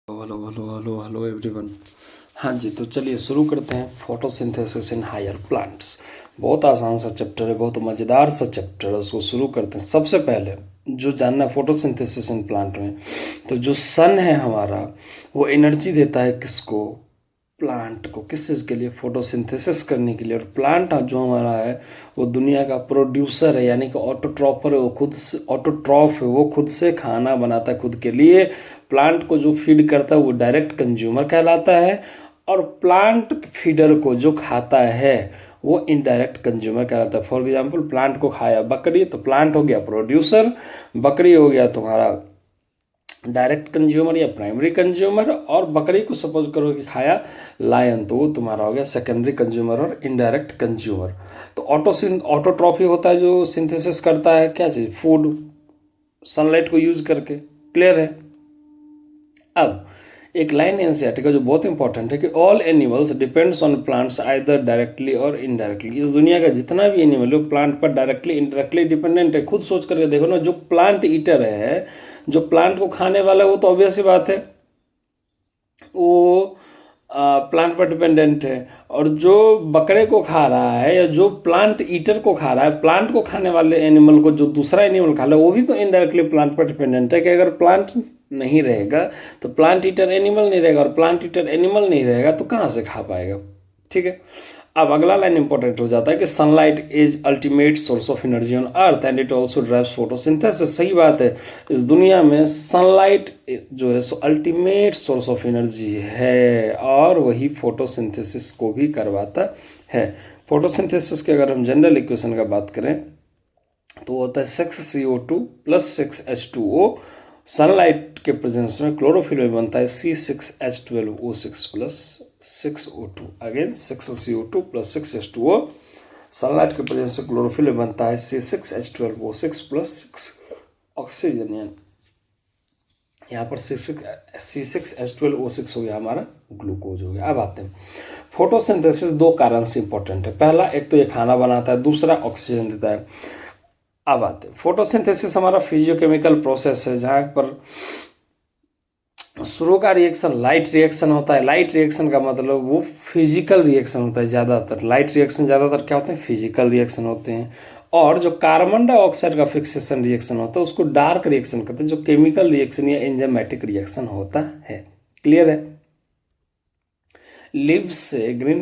Hello hello hello hello everyone. हाँ जी, तो चलिए शुरू करते हैं फोटोसिंथेसिस इन हायर प्लांट्स। बहुत आसान सा चैप्टर है, बहुत मज़ेदार सा चैप्टर है, उसको शुरू करते हैं। सबसे पहले जो जानना है फोटोसिंथेसिस इन प्लांट में, तो जो सन है हमारा वो एनर्जी देता है किसको? प्लांट को। किस चीज़ के लिए? फोटोसिंथेसिस करने के लिए। और प्लांट जो हमारा है वो दुनिया का प्रोड्यूसर है, यानी कि ऑटोट्रॉफर है। वो खुद से ऑटोट्रॉफ है, वो खुद से खाना बनाता है खुद के लिए। प्लांट को जो फीड करता है वो डायरेक्ट कंज्यूमर कहलाता है, और प्लांट फीडर को जो खाता है वो इनडायरेक्ट कंज्यूमर कहलाता है। फॉर एग्जाम्पल, प्लांट को खाया बकरी तो प्लांट हो गया प्रोड्यूसर, बकरी हो गया तुम्हारा डायरेक्ट कंज्यूमर या प्राइमरी कंज्यूमर, और बकरी को सपोज करो कि खाया लायन तो वो तुम्हारा हो गया सेकेंडरी कंज्यूमर और इनडायरेक्ट कंज्यूमर। तो ऑटोट्रॉफी होता है जो सिंथेसिस करता है क्या चीज़? फूड, सनलाइट को यूज करके। क्लियर है? अब एक लाइन एनसीईआरटी का जो बहुत इंपॉर्टेंट है कि all animals depends on plants either directly और इनडायरेक्टली। इस दुनिया का जितना भी एनिमल है प्लांट पर डायरेक्टली इनडायरेक्टली डिपेंडेंट है। खुद सोच करके देखो ना, जो प्लांट ईटर है, जो प्लांट को खाने वाला है, वो तो ऑब्वियस सी बात है वो प्लांट पर डिपेंडेंट है। और जो बकरे को खा रहा है या जो प्लांट ईटर को खा रहा है, प्लांट को खाने वाले एनिमल को जो दूसरा एनिमल खा रहा है, वो भी तो इनडायरेक्टली प्लांट पर डिपेंडेंट है। कि अगर प्लांट नहीं रहेगा तो प्लांट ईटर एनिमल नहीं रहेगा, और प्लांट ईटर एनिमल नहीं रहेगा तो कहाँ से खा पाएगा? ठीक है। अब अगला लाइन इंपॉर्टेंट हो जाता है कि sunlight is ultimate source of energy on earth and it also drives photosynthesis. सही बात है, इस दुनिया में सनलाइट जो है सो अल्टीमेट सोर्स ऑफ एनर्जी है, और वही फोटोसिंथेसिस को भी करवाता है। फोटोसिंथेसिस के अगर हम जनरल इक्वेशन का बात करें तो होता है 6CO2 + 6H2O। सनलाइट के प्रेजेंस में क्लोरोफिल में बनता है C6H12O6 + 6O2। Again 6CO2 + 6H2O। Sunlight के प्रेजेंस से क्लोरोफिल में बनता है C6H12O6 + 6 ऑक्सीजन। यहाँ पर C6H12O6 हो गया हमारा ग्लूकोज हो गया। अब आते हैं फोटोसिंथेसिस दो कारण से इंपॉर्टेंट है। पहला, एक तो ये खाना बनाता है, दूसरा ऑक्सीजन देता है। अब आते हैं फोटोसिंथेसिस हमारा फिजियोकेमिकल प्रोसेस है जहाँ पर शुरू का रिएक्शन लाइट रिएक्शन होता है। लाइट रिएक्शन का मतलब वो फिजिकल रिएक्शन होता है ज़्यादातर। लाइट रिएक्शन ज़्यादातर क्या होते हैं? फिजिकल रिएक्शन होते हैं। और जो कार्बन डाइऑक्साइड का फिक्सेशन रिएक्शन होता है उसको डार्क रिएक्शन कहते हैं, जो केमिकल रिएक्शन या एंजाइमेटिक रिएक्शन होता है। क्लियर है? लिव से ग्रीन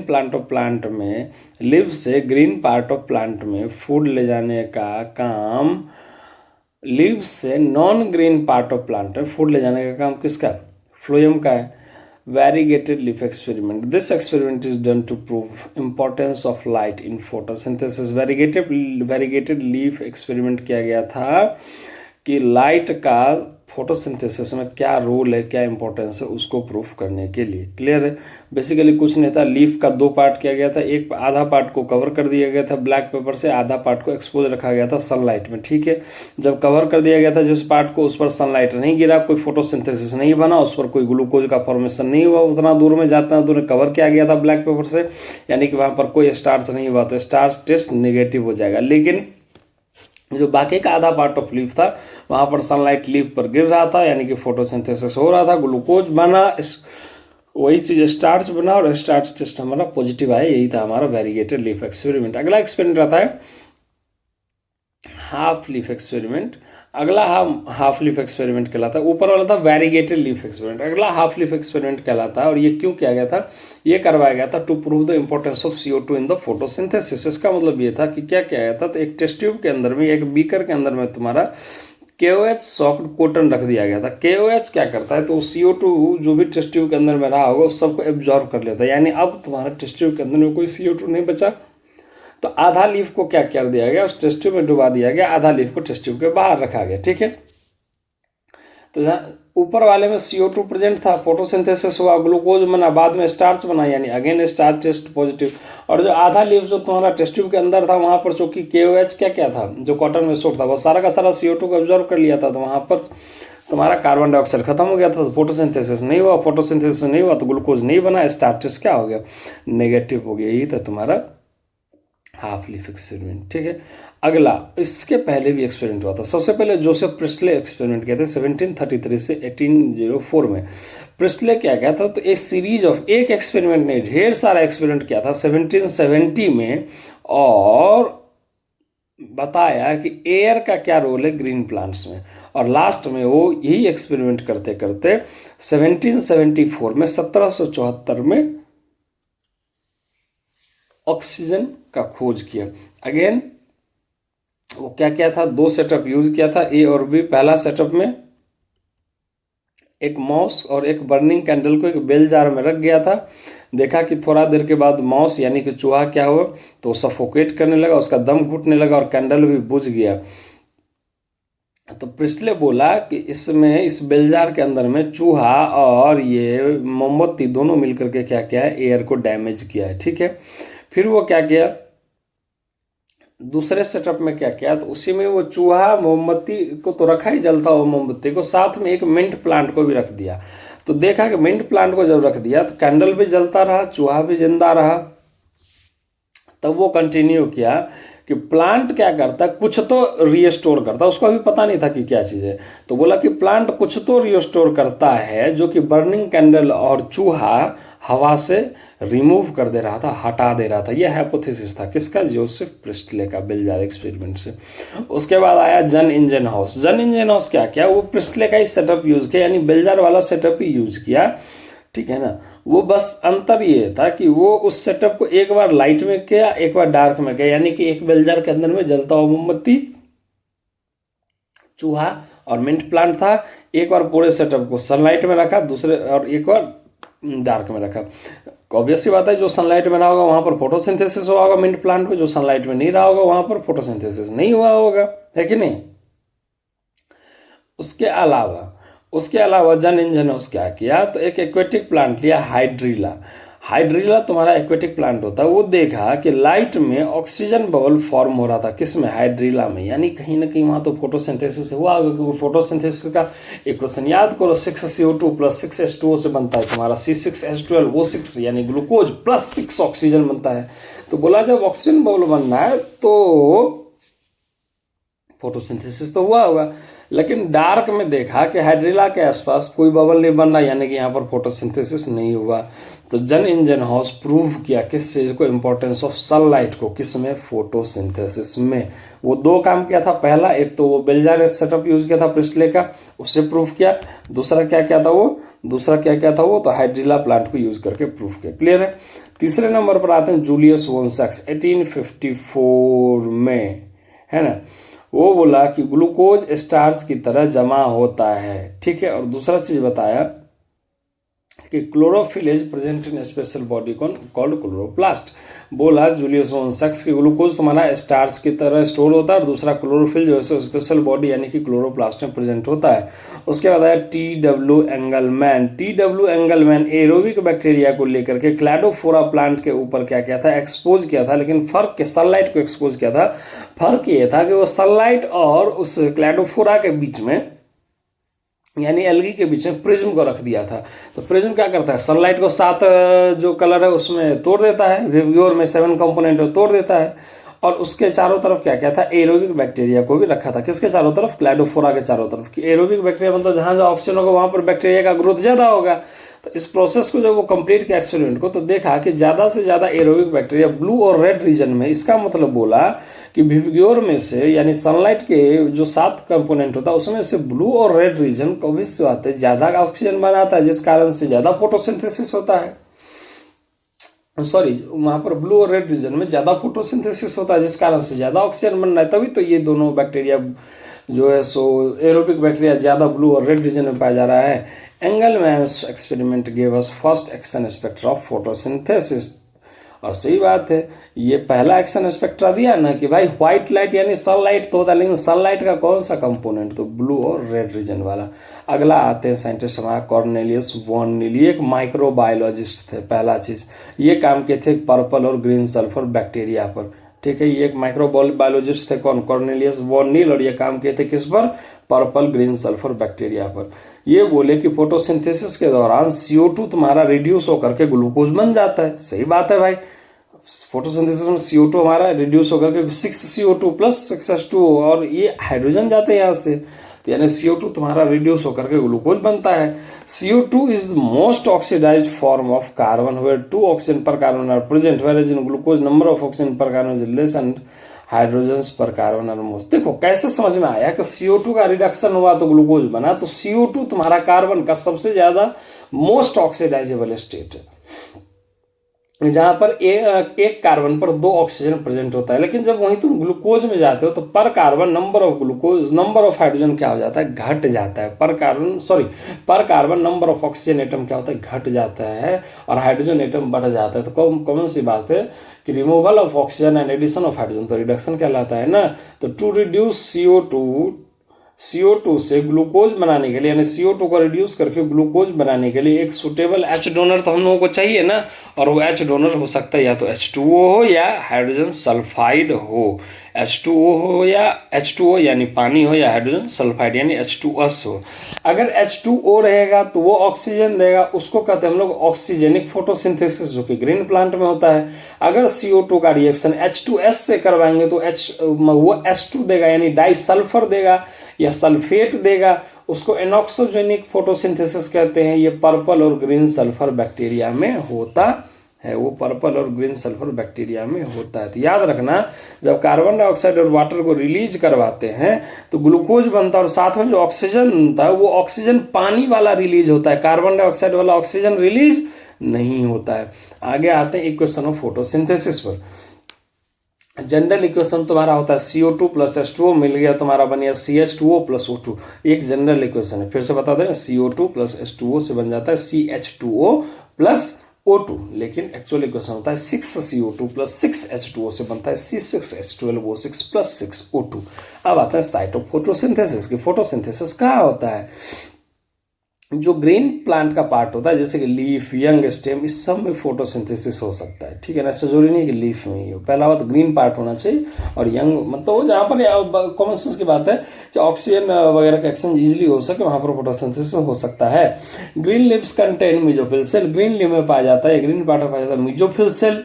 प्लांट ऑफ प्लांट में, लिव से ग्रीन पार्ट ऑफ प्लांट में फूड ले जाने का काम, लीव से non green part of plant में फूड ले जाने का काम किसका? फ्लोएम का है। Variegated leaf experiment, this experiment is done to prove importance of light in photosynthesis. Variegated leaf experiment किया गया था कि लाइट का फोटोसिंथेसिस में क्या रोल है, क्या इंपॉर्टेंस है, उसको प्रूफ करने के लिए। क्लियर है? बेसिकली कुछ नहीं था, लीफ का दो पार्ट किया गया था। एक आधा पार्ट को कवर कर दिया गया था ब्लैक पेपर से, आधा पार्ट को एक्सपोज रखा गया था सनलाइट में। ठीक है, जब कवर कर दिया गया था जिस पार्ट को, उस पर सनलाइट नहीं गिरा, कोई फोटोसिंथेसिस नहीं बना, उस पर कोई ग्लूकोज का फॉर्मेशन नहीं हुआ। उतना दूर में जाता है दूर कवर किया गया था ब्लैक पेपर से, यानी कि वहाँ पर कोई स्टार्च नहीं हुआ, तो स्टार्च टेस्ट नेगेटिव हो जाएगा। लेकिन जो बाकी का आधा पार्ट ऑफ लीफ था वहाँ पर सनलाइट लीफ पर गिर रहा था, यानी कि फोटोसिंथेसिस हो रहा था, ग्लूकोज बना, वही चीज़ स्टार्च बना, और स्टार्च टेस्ट हमारा पॉजिटिव आया। यही था हमारा वेरीगेटेड लीफ एक्सपेरिमेंट। अगला एक्सपेरिमेंट आता है हाफ लीफ एक्सपेरिमेंट। अगला हाफ लीफ एक्सपेरिमेंट कहलाता है। ऊपर वाला था वेरीगेटेड लीफ एक्सपेरिमेंट, अगला हाफ लीफ एक्सपेरिमेंट कहलाता है। और ये क्यों किया गया था? ये करवाया गया था to prove the importance of CO2 in the photosynthesis. इसका मतलब ये था कि क्या किया गया था, तो एक टेस्ट ट्यूब के अंदर में, एक बीकर के अंदर में तुम्हारा KOH सॉफ्ट कॉटन रख दिया गया था। KOH क्या करता है, तो CO2 जो भी टेस्ट ट्यूब के अंदर में रहा होगा उस सबको एब्जॉर्ब कर लेता है। यानी अब तुम्हारा टेस्ट ट्यूब के अंदर में कोई CO2 नहीं बचा। तो आधा लीफ को क्या कर दिया गया, उस टेस्ट ट्यूब में डुबा दिया गया, आधा लीफ को टेस्ट ट्यूब के बाहर रखा गया। ठीक है, तो जहाँ ऊपर वाले में CO2 प्रेजेंट था, फोटोसिंथेसिस हुआ, ग्लूकोज बना, बाद में स्टार्च बना, यानी अगेन स्टार्च टेस्ट पॉजिटिव। और जो आधा लीफ जो तुम्हारा टेस्ट ट्यूब के अंदर था वहाँ पर चूंकि KOH क्या था, जो कॉटन में सोट था, वो सारा का सारा CO2 को ऑब्जर्व कर लिया था, तो वहाँ पर तुम्हारा कार्बन डाइऑक्साइड खत्म हो गया था, तो फोटोसिंथेसिस नहीं हुआ। फोटोसिंथेसिस नहीं हुआ तो ग्लूकोज नहीं बना, स्टार्च टेस्ट क्या हो गया? नेगेटिव हो गया। यही था तुम्हारा हाफ लीफ एक्सपेरिमेंट, ठीक है। अगला, इसके पहले भी एक्सपेरिमेंट हुआ था। सबसे पहले जोसेफ प्रिस्टले एक्सपेरिमेंट किया था 1733 से 1804 में। प्रिस्टले क्या किया था, तो एक सीरीज ऑफ, एक एक्सपेरिमेंट नहीं ढेर सारा एक्सपेरिमेंट किया था 1770 में, और बताया कि एयर का क्या रोल है ग्रीन प्लांट्स में। और लास्ट में वो यही एक्सपेरिमेंट करते करते 1774 में 1774 में ऑक्सीजन का खोज किया। अगेन वो क्या किया था, दो सेटअप यूज किया था, ए और बी। पहला सेटअप में एक माउस और एक बर्निंग कैंडल को एक बेल जार में रख गया था। देखा कि थोड़ा देर के बाद माउस यानी कि चूहा क्या हुआ, तो सफोकेट करने लगा, उसका दम घुटने लगा और कैंडल भी बुझ गया। तो प्रिस्टले बोला कि इसमें, इस बेल जार के अंदर में चूहा और ये मोमबत्ती दोनों मिलकर के क्या किया है, एयर को डैमेज किया है, ठीक है। फिर वो क्या किया, दूसरे सेटअप में क्या किया, तो उसी में वो चूहा मोमबत्ती को तो रखा ही जलता हुआ मोमबत्ती को, साथ में एक मिंट प्लांट को भी रख दिया। तो देखा कि मिंट प्लांट को जब रख दिया तो कैंडल भी जलता रहा, चूहा भी जिंदा रहा। तब वो कंटिन्यू किया कि प्लांट क्या करता है, कुछ तो रिस्टोर करता है, उसको अभी पता नहीं था कि क्या चीज़ है। तो बोला कि प्लांट कुछ तो रिस्टोर करता है जो कि बर्निंग कैंडल और चूहा हवा से रिमूव कर दे रहा था, हटा दे रहा था। यह हाइपोथेसिस था किसका, जोसेफ प्रिस्टले का, बेल जार एक्सपेरिमेंट से। उसके बाद आया जन इंजन हाउस। जन इंजन हाउस क्या किया, वो प्रिस्टले का ही सेटअप यूज किया, यानी बेल जार वाला सेटअप ही यूज किया, ठीक है ना। वो बस अंतर ये था कि वो उस सेटअप को एक बार लाइट में किया, एक बार डार्क में किया, यानी कि एक बेल जार के अंदर में जलता हुआ मोमबत्ती, चूहा और मिंट प्लांट था। एक बार पूरे सेटअप को सनलाइट में रखा, दूसरे और एक बार डार्क में रखा। ऑब्वियस सी बात है, जो सनलाइट में रहा होगा वहां पर फोटोसिंथेसिस हुआ होगा मिंट प्लांट में, जो सनलाइट में नहीं रहा होगा वहां पर फोटोसिंथेसिस नहीं हुआ होगा, है कि नहीं। उसके अलावा जन इंजन हाउस क्या किया, तो एक एक्वेटिक प्लांट लिया, हाइड्रीला। हाइड्रीला तुम्हारा एक्वेटिक प्लांट होता है। वो देखा कि लाइट में ऑक्सीजन बबल फॉर्म हो रहा था, किसमें, हाइड्रीला में, यानी कहीं ना कहीं वहां तो फोटोसिंथेसिस हुआ होगा। क्योंकि फोटोसिंथेसिस का एक क्वेश्चन याद करो, 6CO2 + 6H2O से बनता है तुम्हारा C6H12O6, यानी ग्लूकोज + 6 ऑक्सीजन बनता है। तो बोला जब ऑक्सीजन बबल बनना है तो फोटोसिंथेसिस तो हुआ होगा, लेकिन डार्क में देखा कि हाइड्रीला के आसपास कोई बबल नहीं बन रहा, यानी कि यहाँ पर फोटोसिंथेसिस नहीं हुआ। तो जन इंजन हाउस प्रूव किया किस चीज को, इंपॉर्टेंस ऑफ सनलाइट को, किस में, फोटोसिंथेसिस में। वो दो काम किया था, पहला एक तो वो बेल जार सेटअप यूज किया था प्रिस्टले का, उससे प्रूफ किया। दूसरा क्या किया था वो, तो हाइड्रीला प्लांट को यूज करके प्रूफ किया। क्लियर है। तीसरे नंबर पर आते हैं जूलियस वॉन सैक्स 1854 में, है ना। वो बोला कि ग्लूकोज स्टार्च की तरह जमा होता है, ठीक है। और दूसरा चीज बताया कि chlorophyll is present in special body called chloroplast. बोला जूलियस वॉन सैक्स की ग्लूकोज तुम्हारा स्टार्च की तरह स्टोर होता है, और दूसरा क्लोरोफिल जो है स्पेशल बॉडी यानी कि क्लोरोप्लास्ट में प्रेजेंट होता है। उसके बाद आया T.W. एंगलमैन एरोबिक बैक्टीरिया को लेकर के क्लैडोफोरा प्लांट के ऊपर क्या किया था, एक्सपोज किया था। लेकिन फर्क के सनलाइट को एक्सपोज किया था। फर्क ये था कि वो सनलाइट और उस क्लैडोफोरा के बीच में, यानी एल्गी के बीच में प्रिज्म को रख दिया था। तो प्रिज्म क्या करता है, सनलाइट को 7 जो कलर है उसमें तोड़ देता है, विवग्योर में 7 कंपोनेंट तोड़ देता है। और उसके चारों तरफ क्या क्या था, एरोबिक बैक्टीरिया को भी रखा था। किसके चारों तरफ, क्लैडोफोरा के चारों तरफ। एरोबिक बैक्टीरिया मतलब जहां जहां ऑक्सीजन होगा वहां पर बैक्टीरिया का ग्रोथ ज्यादा होगा। तो इस प्रोसेस को जब वो कंप्लीट किया एक्सपेरिमेंट को, तो देखा कि ज्यादा से ज्यादा एरोबिक बैक्टीरिया ब्लू और रेड रीजन में। इसका मतलब बोला कि विवग्योर में से, यानी सनलाइट के जो 7 कंपोनेंट होता है उसमें से ब्लू और रेड रीजन कभी से आते हैं, ज्यादा ऑक्सीजन बनाता है, जिस कारण से ज्यादा फोटोसिंथेसिस होता है। सॉरी, वहां पर ब्लू और रेड रीजन में ज्यादा फोटोसिंथेसिस होता है, जिस कारण से ज्यादा ऑक्सीजन बन रहा है। तभी तो ये दोनों बैक्टीरिया जो है सो एरोबिक बैक्टीरिया ज्यादा ब्लू और रेड रीजन में पाया जा रहा है। Engelmann's experiment gave us first action spectra of photosynthesis. और सही बात है, ये पहला एक्शन स्पेक्ट्रा दिया ना कि भाई व्हाइट लाइट यानी सनलाइट तो होता है, लेकिन सनलाइट का कौन सा कंपोनेंट, तो ब्लू और रेड रीजन वाला। अगला आते हैं साइंटिस्ट हमारा कॉर्नेलियस वॉन नील, एक माइक्रोबायोलॉजिस्ट थे। पहला चीज ये काम किए थे पर्पल और ग्रीन सल्फर बैक्टीरिया पर, ठीक है। ये एक माइक्रोबायोलॉजिस्ट थे, कौन, कॉर्नेलियस वॉन नील, और ये काम किए थे किस पर, पर्पल ग्रीन सल्फर बैक्टीरिया पर। ये बोले कि फोटोसिंथेसिस के दौरान CO2 तुम्हारा रिड्यूस होकर के ग्लूकोज बन जाता है। सही बात है भाई, फोटोसिंथेसिस में CO2 हमारा रिड्यूस होकर के 6CO2 प्लस 6H2O, और ये हाइड्रोजन जाते हैं यहाँ से, तो यानी CO2 तुम्हारा रिड्यूस होकर के ग्लूकोज बनता है। CO2 is the most oxidised form of carbon where 2 oxygen per carbon are present, where is in glucose number of oxygen per carbon is less and hydrogen per carbon are most. देखो कैसे समझ में आया कि CO2 का reduction हुआ तो glucose बना, तो CO2 तुम्हारा कार्बन का सबसे ज्यादा मोस्ट ऑक्सीडाइजेबल स्टेट है, जहां पर एक कार्बन पर 2 ऑक्सीजन प्रेजेंट होता है। लेकिन जब वहीं तुम ग्लूकोज में जाते हो तो पर carbon number of glucose, number of hydrogen क्या हो जाता है, घट जाता है। पर carbon number of oxygen atom क्या होता है, घट जाता है, और हाइड्रोजन एटम बढ़ जाता है। तो कॉमन सी बात है कि removal of oxygen and addition of hydrogen, तो रिडक्शन कहलाता है ना। तो टू रिड्यूस CO2 से ग्लूकोज बनाने के लिए, यानी CO2 को रिड्यूस करके ग्लूकोज बनाने के लिए एक सुटेबल H डोनर तो हम लोगों को चाहिए ना, और वो H डोनर हो सकता है या तो H2O हो या हाइड्रोजन सल्फाइड हो। H2O हो या H2O यानी पानी हो, या हाइड्रोजन सल्फाइड यानी H2S हो। अगर H2O रहेगा तो वो ऑक्सीजन देगा, उसको कहते हैं हम लोग ऑक्सीजेनिक फोटोसिंथेसिस, जो कि ग्रीन प्लांट में होता है। अगर CO2 का रिएक्शन H2S से करवाएंगे तो वो H2 देगा, यानी डाई सल्फर देगा या सल्फेट देगा, उसको एनॉक्सोजेनिक फोटोसिंथेसिस कहते हैं। ये पर्पल और ग्रीन सल्फर बैक्टीरिया में होता है, वो पर्पल और ग्रीन सल्फर बैक्टीरिया में होता है। तो याद रखना, जब कार्बन डाइऑक्साइड और वाटर को रिलीज करवाते हैं तो ग्लूकोज बनता है, और साथ में जो ऑक्सीजन बनता है वो ऑक्सीजन पानी वाला रिलीज होता है, कार्बन डाइऑक्साइड वाला ऑक्सीजन रिलीज नहीं होता है। आगे आते हैं इक्वेशन ऑफ फोटोसिंथेसिस पर। जनरल इक्वेशन तुम्हारा होता है CO2 प्लस H2O, मिल गया तुम्हारा बन गया CH2O प्लस O2। एक जनरल इक्वेशन है, फिर से बता दें, CO2 प्लस H2O से बन जाता है CH2O प्लस O2, लेकिन एक्चुअल इक्वेशन होता है 6CO2 प्लस 6H2O से बनता है C6H12O6 प्लस 6O2। अब आता है साइट ऑफ फोटोसिंथेसिस की। फोटोसिंथेसिस कहाँ होता है, जो ग्रीन प्लांट का पार्ट होता है, जैसे कि लीफ, यंग स्टेम, इस सब में फोटोसिंथेसिस हो सकता है, ठीक है ना। ऐसा जरूरी नहीं कि लीफ में ही हो, पहला बात ग्रीन पार्ट होना चाहिए, और यंग मतलब जहाँ पर कॉमन सेंस की बात है कि ऑक्सीजन वगैरह का एक्सचेंज इजीली हो सके, वहाँ पर फोटोसिंथेसिस हो सकता है। Green leaves contain mesophyll cell, green leaf में पाया जाता है, ग्रीन पार्ट में पाया जाता है मीजोफिल सेल।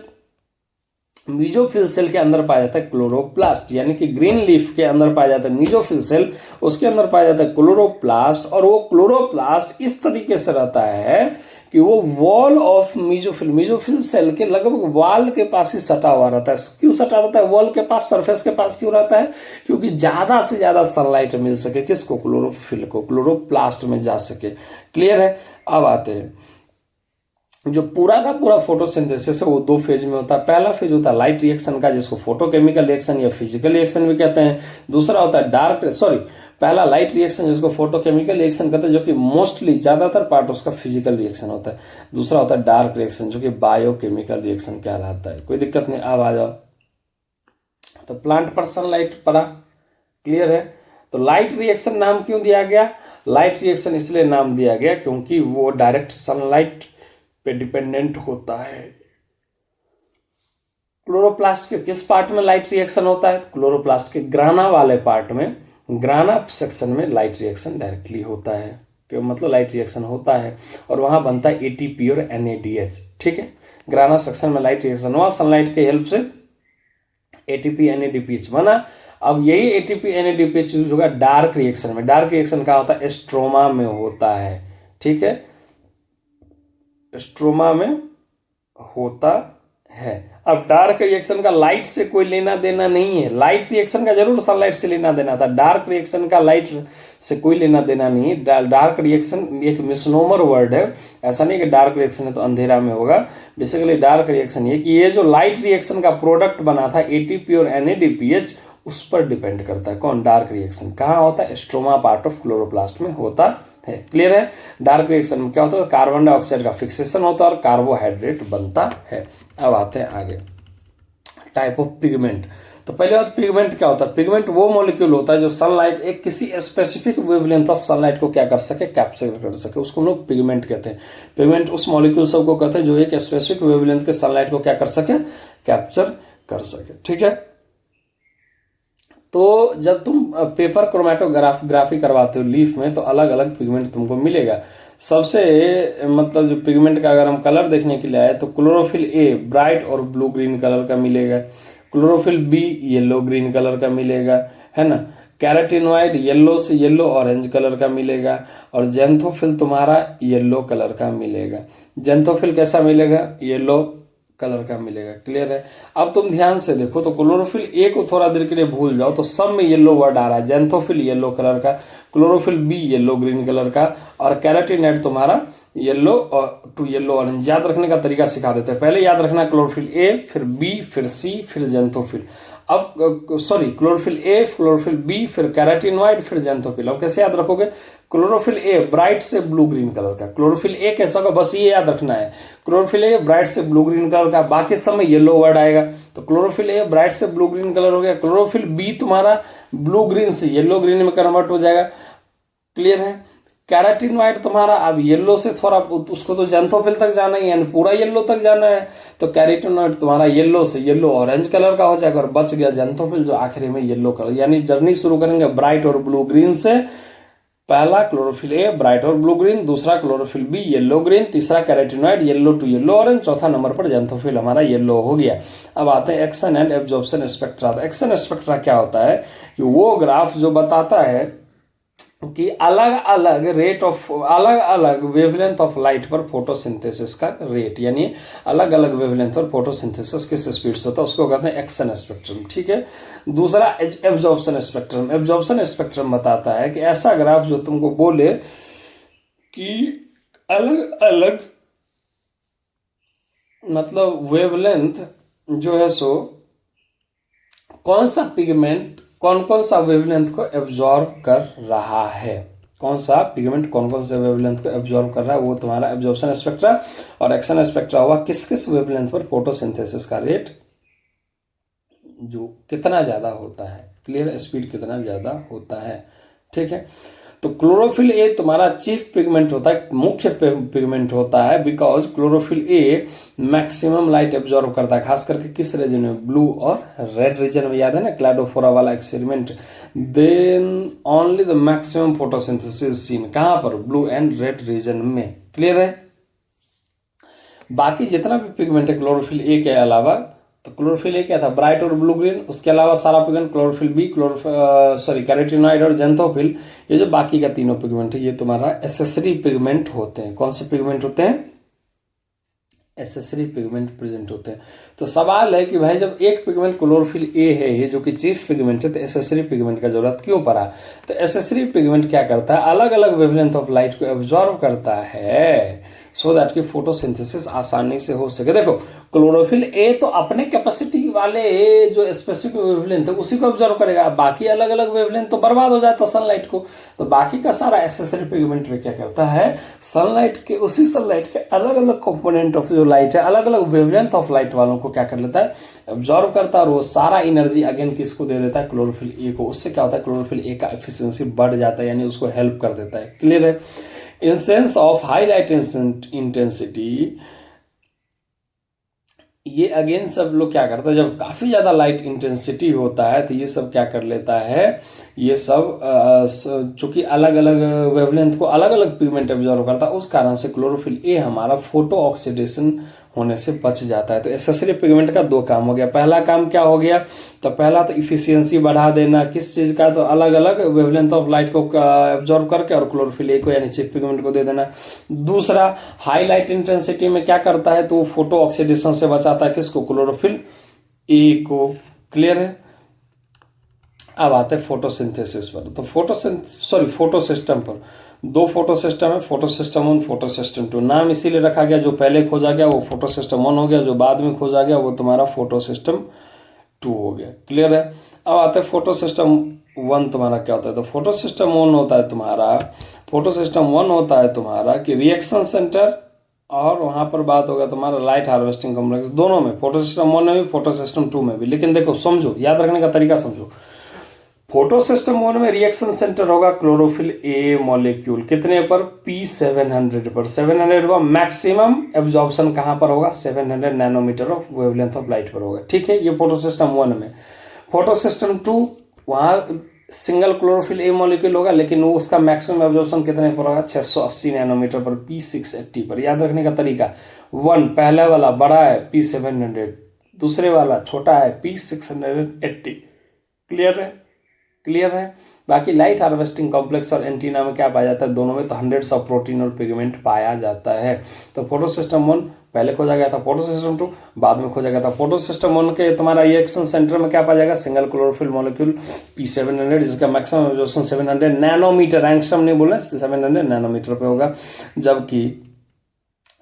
मीजोफिल सेल के अंदर पाया जाता है क्लोरोप्लास्ट, यानी कि ग्रीन लीफ के अंदर पाया जाता है मीजोफिल सेल, उसके अंदर पाया जाता है क्लोरोप्लास्ट, और वो क्लोरोप्लास्ट इस तरीके से रहता है कि वो वॉल ऑफ मीजोफिल सेल के लगभग वॉल के पास ही सटा हुआ रहता है। क्यों सटा रहता है वॉल के पास, सरफेस के पास क्यों रहता है, क्योंकि ज्यादा से ज्यादा सनलाइट मिल सके, किसको, क्लोरोफिल को, क्लोरोप्लास्ट में जा सके। क्लियर है। अब आते हैं, जो पूरा का पूरा फोटोसिंथेसिस है वो 2 फेज में होता है। पहला फेज होता है लाइट रिएक्शन का, जिसको फोटोकेमिकल रिएक्शन या फिजिकल रिएक्शन भी कहते हैं। दूसरा होता है पहला लाइट रिएक्शन, जिसको फोटोकेमिकल रिएक्शन कहते हैं, जो कि मोस्टली ज्यादातर पार्ट उसका फिजिकल रिएक्शन होता है। दूसरा होता है डार्क रिएक्शन, जो कि बायोकेमिकल रिएक्शन कहलाता है। कोई दिक्कत नहीं, अब आ जाओ। तो प्लांट पर सनलाइट पड़ा, क्लियर है। तो लाइट रिएक्शन नाम क्यों दिया गया, लाइट रिएक्शन इसलिए नाम दिया गया क्योंकि वो डायरेक्ट सनलाइट पे डिपेंडेंट होता है। क्लोरोप्लास्ट के किस पार्ट में लाइट रिएक्शन होता है, क्लोरोप्लास्ट के ग्राना वाले पार्ट में, ग्राना सेक्शन में लाइट रिएक्शन डायरेक्टली होता है, मतलब लाइट रिएक्शन होता है, और वहां बनता है ATP और NADH, ठीक है। ग्राना सेक्शन में लाइट रिएक्शन हुआ, सनलाइट के हेल्प से ATP NADPH बना। अब यही ATP NADPH यूज होगा डार्क रिएक्शन में। डार्क रिएक्शन क्या होता है, स्ट्रोमा में होता है, ठीक है, स्ट्रोमा में होता है। अब डार्क रिएक्शन का लाइट से कोई लेना देना नहीं है, लाइट रिएक्शन का जरूर सनलाइट से लेना देना था, डार्क रिएक्शन का लाइट से कोई लेना देना नहीं है। डार्क रिएक्शन एक मिसनोमर वर्ड है, ऐसा नहीं कि डार्क रिएक्शन है तो अंधेरा में होगा। बेसिकली डार्क रिएक्शन ये कि ये जो लाइट रिएक्शन का प्रोडक्ट बना था ATP और NADPH, उस पर डिपेंड करता है। कौन, डार्क रिएक्शन कहाँ होता है, स्ट्रोमा पार्ट ऑफ क्लोरोप्लास्ट में होता है। क्लियर है। डार्क रिएक्शन में क्या होता है, कार्बन डाइऑक्साइड का फिक्सेशन होता है और कार्बोहाइड्रेट बनता है। अब आते हैं आगे, टाइप ऑफ पिगमेंट। तो पहले बात, पिगमेंट क्या होता है, पिगमेंट वो मॉलिक्यूल होता है जो सनलाइट, एक किसी स्पेसिफिक वेवलेंथ ऑफ सनलाइट को क्या कर सके, कैप्चर कर सके, उसको हम लोग पिगमेंट कहते हैं। पिगमेंट उस मॉलिक्यूल सब को कहते हैं जो एक स्पेसिफिक वेवलेंथ के सनलाइट को क्या कर सके, कैप्चर कर सके, ठीक है। तो जब तुम पेपर क्रोमेटोग्राफी करवाते हो लीफ में, तो अलग अलग पिगमेंट तुमको मिलेगा। सबसे मतलब जो पिगमेंट का अगर हम कलर देखने के लिए आए तो क्लोरोफिल ए ब्राइट और ब्लू ग्रीन कलर का मिलेगा, chlorophyll B yellow green colour का मिलेगा, है ना। कैरोटीनॉइड येलो से येलो ऑरेंज कलर का मिलेगा, और जेंथोफिल तुम्हारा येलो कलर का मिलेगा। जेंथोफिल कैसा मिलेगा? येलो कलर का मिलेगा। क्लियर है? अब तुम ध्यान से देखो तो क्लोरोफिल ए को थोड़ा देर के लिए भूल जाओ तो सब में येलो वर्ड आ रहा है। जेंथोफिल येलो कलर का, chlorophyll B yellow green colour का, और कैरोटीनॉइड तुम्हारा येलो और टू येलो ऑरेंज। याद रखने का तरीका सिखा देते हैं। पहले याद रखना क्लोरोफिल ए, फिर बी, फिर सी, फिर जेंथोफिल। अब sorry, chlorophyll A, chlorophyll B, फिर कैरोटीनॉइड, फिर जेंथोफिल। अब कैसे याद रखोगे? क्लोरोफिल ए ब्राइट से ब्लू ग्रीन कलर का, क्लोरोफिल ए कैसा होगा बस ये याद रखना है। क्लोरोफिल ए ब्राइट से ब्लू ग्रीन कलर का, बाकी सब में येलो वर्ड आएगा। तो क्लोरोफिल ए ब्राइट से ब्लू ग्रीन कलर हो गया। क्लोरोफिल बी तुम्हारा ब्लू ग्रीन से येलो ग्रीन में कन्वर्ट हो जाएगा। क्लियर है? कैरोटीनॉइड तुम्हारा अब येलो से थोड़ा, उसको तो जेंथोफिल तक जाना ही है, पूरा येलो तक जाना है। तो कैरोटीनॉइड तुम्हारा येलो से येलो ऑरेंज कलर का हो जाएगा, और बच गया जेंथोफिल जो आखिरी में येलो कलर। यानी जर्नी शुरू करेंगे ब्राइट और ब्लू ग्रीन से। पहला क्लोरोफिल ए ब्राइट और ब्लू ग्रीन, दूसरा क्लोरोफिल बी येलो ग्रीन, तीसरा carotenoid yellow to yellow orange, चौथा नंबर पर जेंथोफिल हमारा येलो हो गया। अब आते हैं action and absorption spectra. Action spectra क्या होता है कि वो ग्राफ जो बताता है कि अलग अलग रेट ऑफ, अलग अलग वेवलेंथ ऑफ लाइट पर फोटोसिंथेसिस का रेट, यानी अलग अलग वेवलेंथ पर फोटोसिंथेसिस किस स्पीड से होता है उसको कहते हैं एक्शन स्पेक्ट्रम। ठीक है। दूसरा एब्जॉर्प्शन स्पेक्ट्रम। एब्जॉर्प्शन स्पेक्ट्रम बताता है कि ऐसा ग्राफ जो तुमको बोले कि अलग अलग मतलब वेवलेंथ जो है सो कौन सा पिगमेंट कौन कौन सा वेवलेंथ को एब्जॉर्ब कर रहा है, कौन सा पिगमेंट कौन कौन से वेवलेंथ को एब्जॉर्ब कर रहा है, वो तुम्हारा एब्जॉर्प्शन स्पेक्ट्रा। और एक्शन स्पेक्ट्रा हुआ किस किस वेवलेंथ पर फोटोसिंथेसिस का रेट जो कितना ज्यादा होता है, क्लियर, स्पीड कितना ज्यादा होता है। ठीक है। तो क्लोरोफिल ए तुम्हारा चीफ पिगमेंट होता है, मुख्य पिगमेंट होता है, because chlorophyll A maximum light absorb करता है, खास करके किस रीजन में? ब्लू और रेड रीजन में। याद है ना क्लैडोफोरा वाला experiment? Then only the maximum photosynthesis seen कहां पर? ब्लू एंड रेड रीजन में। क्लियर है? बाकी जितना भी पिगमेंट है क्लोरोफिल ए के अलावा, तो क्लोरोफिल ए क्या था? ब्राइट और ब्लू ग्रीन। उसके अलावा सारा पिगमेंट क्लोरोफिल बी, कैरोटीनॉइड और जेंथोफिल, ये जो बाकी का तीनों पिगमेंट है ये तुम्हारा एसेसरी पिगमेंट होते हैं। कौन से पिगमेंट होते हैं? एसेसरी पिगमेंट प्रेजेंट होते हैं। तो सवाल है कि भाई जब एक पिगमेंट क्लोरोफिल ए है ये जो कि चीफ पिगमेंट है, तो एसेसरी पिगमेंट का जरूरत क्यों पड़ा? तो एसेसरी पिगमेंट क्या करता है? अलग अलग वेवलेंथ ऑफ लाइट को एब्जॉर्ब करता है सो दैट कि फोटोसिंथेसिस आसानी से हो सके। देखो क्लोरोफिल ए तो अपने कैपेसिटी वाले जो स्पेसिफिक वेवलेंथ है उसी को ऑब्जर्व करेगा, बाकी अलग अलग वेवलेंथ तो बर्बाद हो जाता सनलाइट को। तो बाकी का सारा एसेसरी पिगमेंट में क्या करता है? सनलाइट के, उसी सनलाइट के अलग अलग कंपोनेंट ऑफ जो लाइट है, अलग अलग वेवलेंथ ऑफ लाइट वालों को क्या कर लेता है? ऑब्जर्व करता है, और वो सारा एनर्जी अगेन किसको दे देता है? क्लोरोफिल ए को। उससे क्या होता है? क्लोरोफिल ए का एफिशिएंसी बढ़ जाता है, यानी उसको हेल्प कर देता है। क्लियर है? In sense of high light intensity, ये अगेन सब लोग क्या करता है? जब काफी ज्यादा लाइट इंटेंसिटी होता है तो ये सब क्या कर लेता है? ये सब चूंकि अलग अलग वेवलेंथ को अलग अलग पिगमेंट एब्जॉर्व करता है, उस कारण से क्लोरोफिल ए हमारा फोटो ऑक्सीडेशन होने से बच जाता है। तो एसेसरी पिगमेंट का दो काम हो गया। पहला काम क्या हो गया? तो पहला तो इफिशियंसी बढ़ा देना, किस चीज का? तो अलग अलग वेवलेंथ ऑफ लाइट को एब्जॉर्ब करके और क्लोरोफिल ए को यानी चीफ पिगमेंट को दे देना। दूसरा, हाई लाइट इंटेंसिटी में क्या करता है? तो फोटो ऑक्सीडेशन से बचाता है किसको? क्लोरोफिल ए को। क्लियर है? अब आते हैं फोटोसिंथेसिस पर। तो फोटो सिस्टम पर दो फोटो सिस्टम है, फोटो सिस्टम 1, फोटो सिस्टम 2। नाम इसीलिए रखा गया, जो पहले खोजा गया वो फोटो सिस्टम 1 हो गया, जो बाद में खोजा गया वो तुम्हारा फोटो सिस्टम 2 हो गया। क्लियर है? अब आते हैं फोटो सिस्टम 1 तुम्हारा क्या होता है? तो फोटो सिस्टम 1 होता है तुम्हारा, फोटो सिस्टम 1 होता है तुम्हारा कि रिएक्शन सेंटर, और वहां पर बात होगा तुम्हारा लाइट हार्वेस्टिंग कॉम्प्लेक्स, दोनों में, फोटो सिस्टम 1 में भी फोटो सिस्टम 2 में भी। लेकिन देखो समझो, याद रखने का तरीका समझो। फोटो सिस्टम 1 में रिएक्शन सेंटर होगा क्लोरोफिल ए मॉलिक्यूल, कितने पर? P700 पर। 700 का मैक्सिमम एब्जॉर्प्शन कहां पर होगा? 700 nanometre of wavelength of light पर होगा। ठीक है, ये फोटो सिस्टम 1 में। फोटो सिस्टम 2 वहाँ सिंगल क्लोरोफिल ए मॉलिक्यूल होगा, लेकिन वो उसका मैक्सिमम एब्जॉर्प्शन कितने पर होगा, 680 नैनोमीटर पर, P680 पर। याद रखने का तरीका, वन पहले वाला बड़ा है P700, दूसरे वाला छोटा है P680। क्लियर है? क्लियर है। बाकी लाइट हार्वेस्टिंग कॉम्प्लेक्स और एंटीना में क्या पाया जाता है, दोनों में तो हंड्रेड्स ऑफ प्रोटीन और पिगमेंट पाया जाता है। तो फोटो सिस्टम 1 पहले खोजा गया था, फोटो सिस्टम 2 बाद में खोजा गया था। फोटो सिस्टम 1 के तुम्हारा रिएक्शन सेंटर में क्या पाया जाएगा, सिंगल क्लोरोफिल मॉलिक्यूल P700, जिसका मैक्सिमम एब्जॉर्प्शन 700 नैनोमीटर, एंगस्ट्रॉम नहीं बोलना, 700 नैनोमीटर पे होगा। जबकि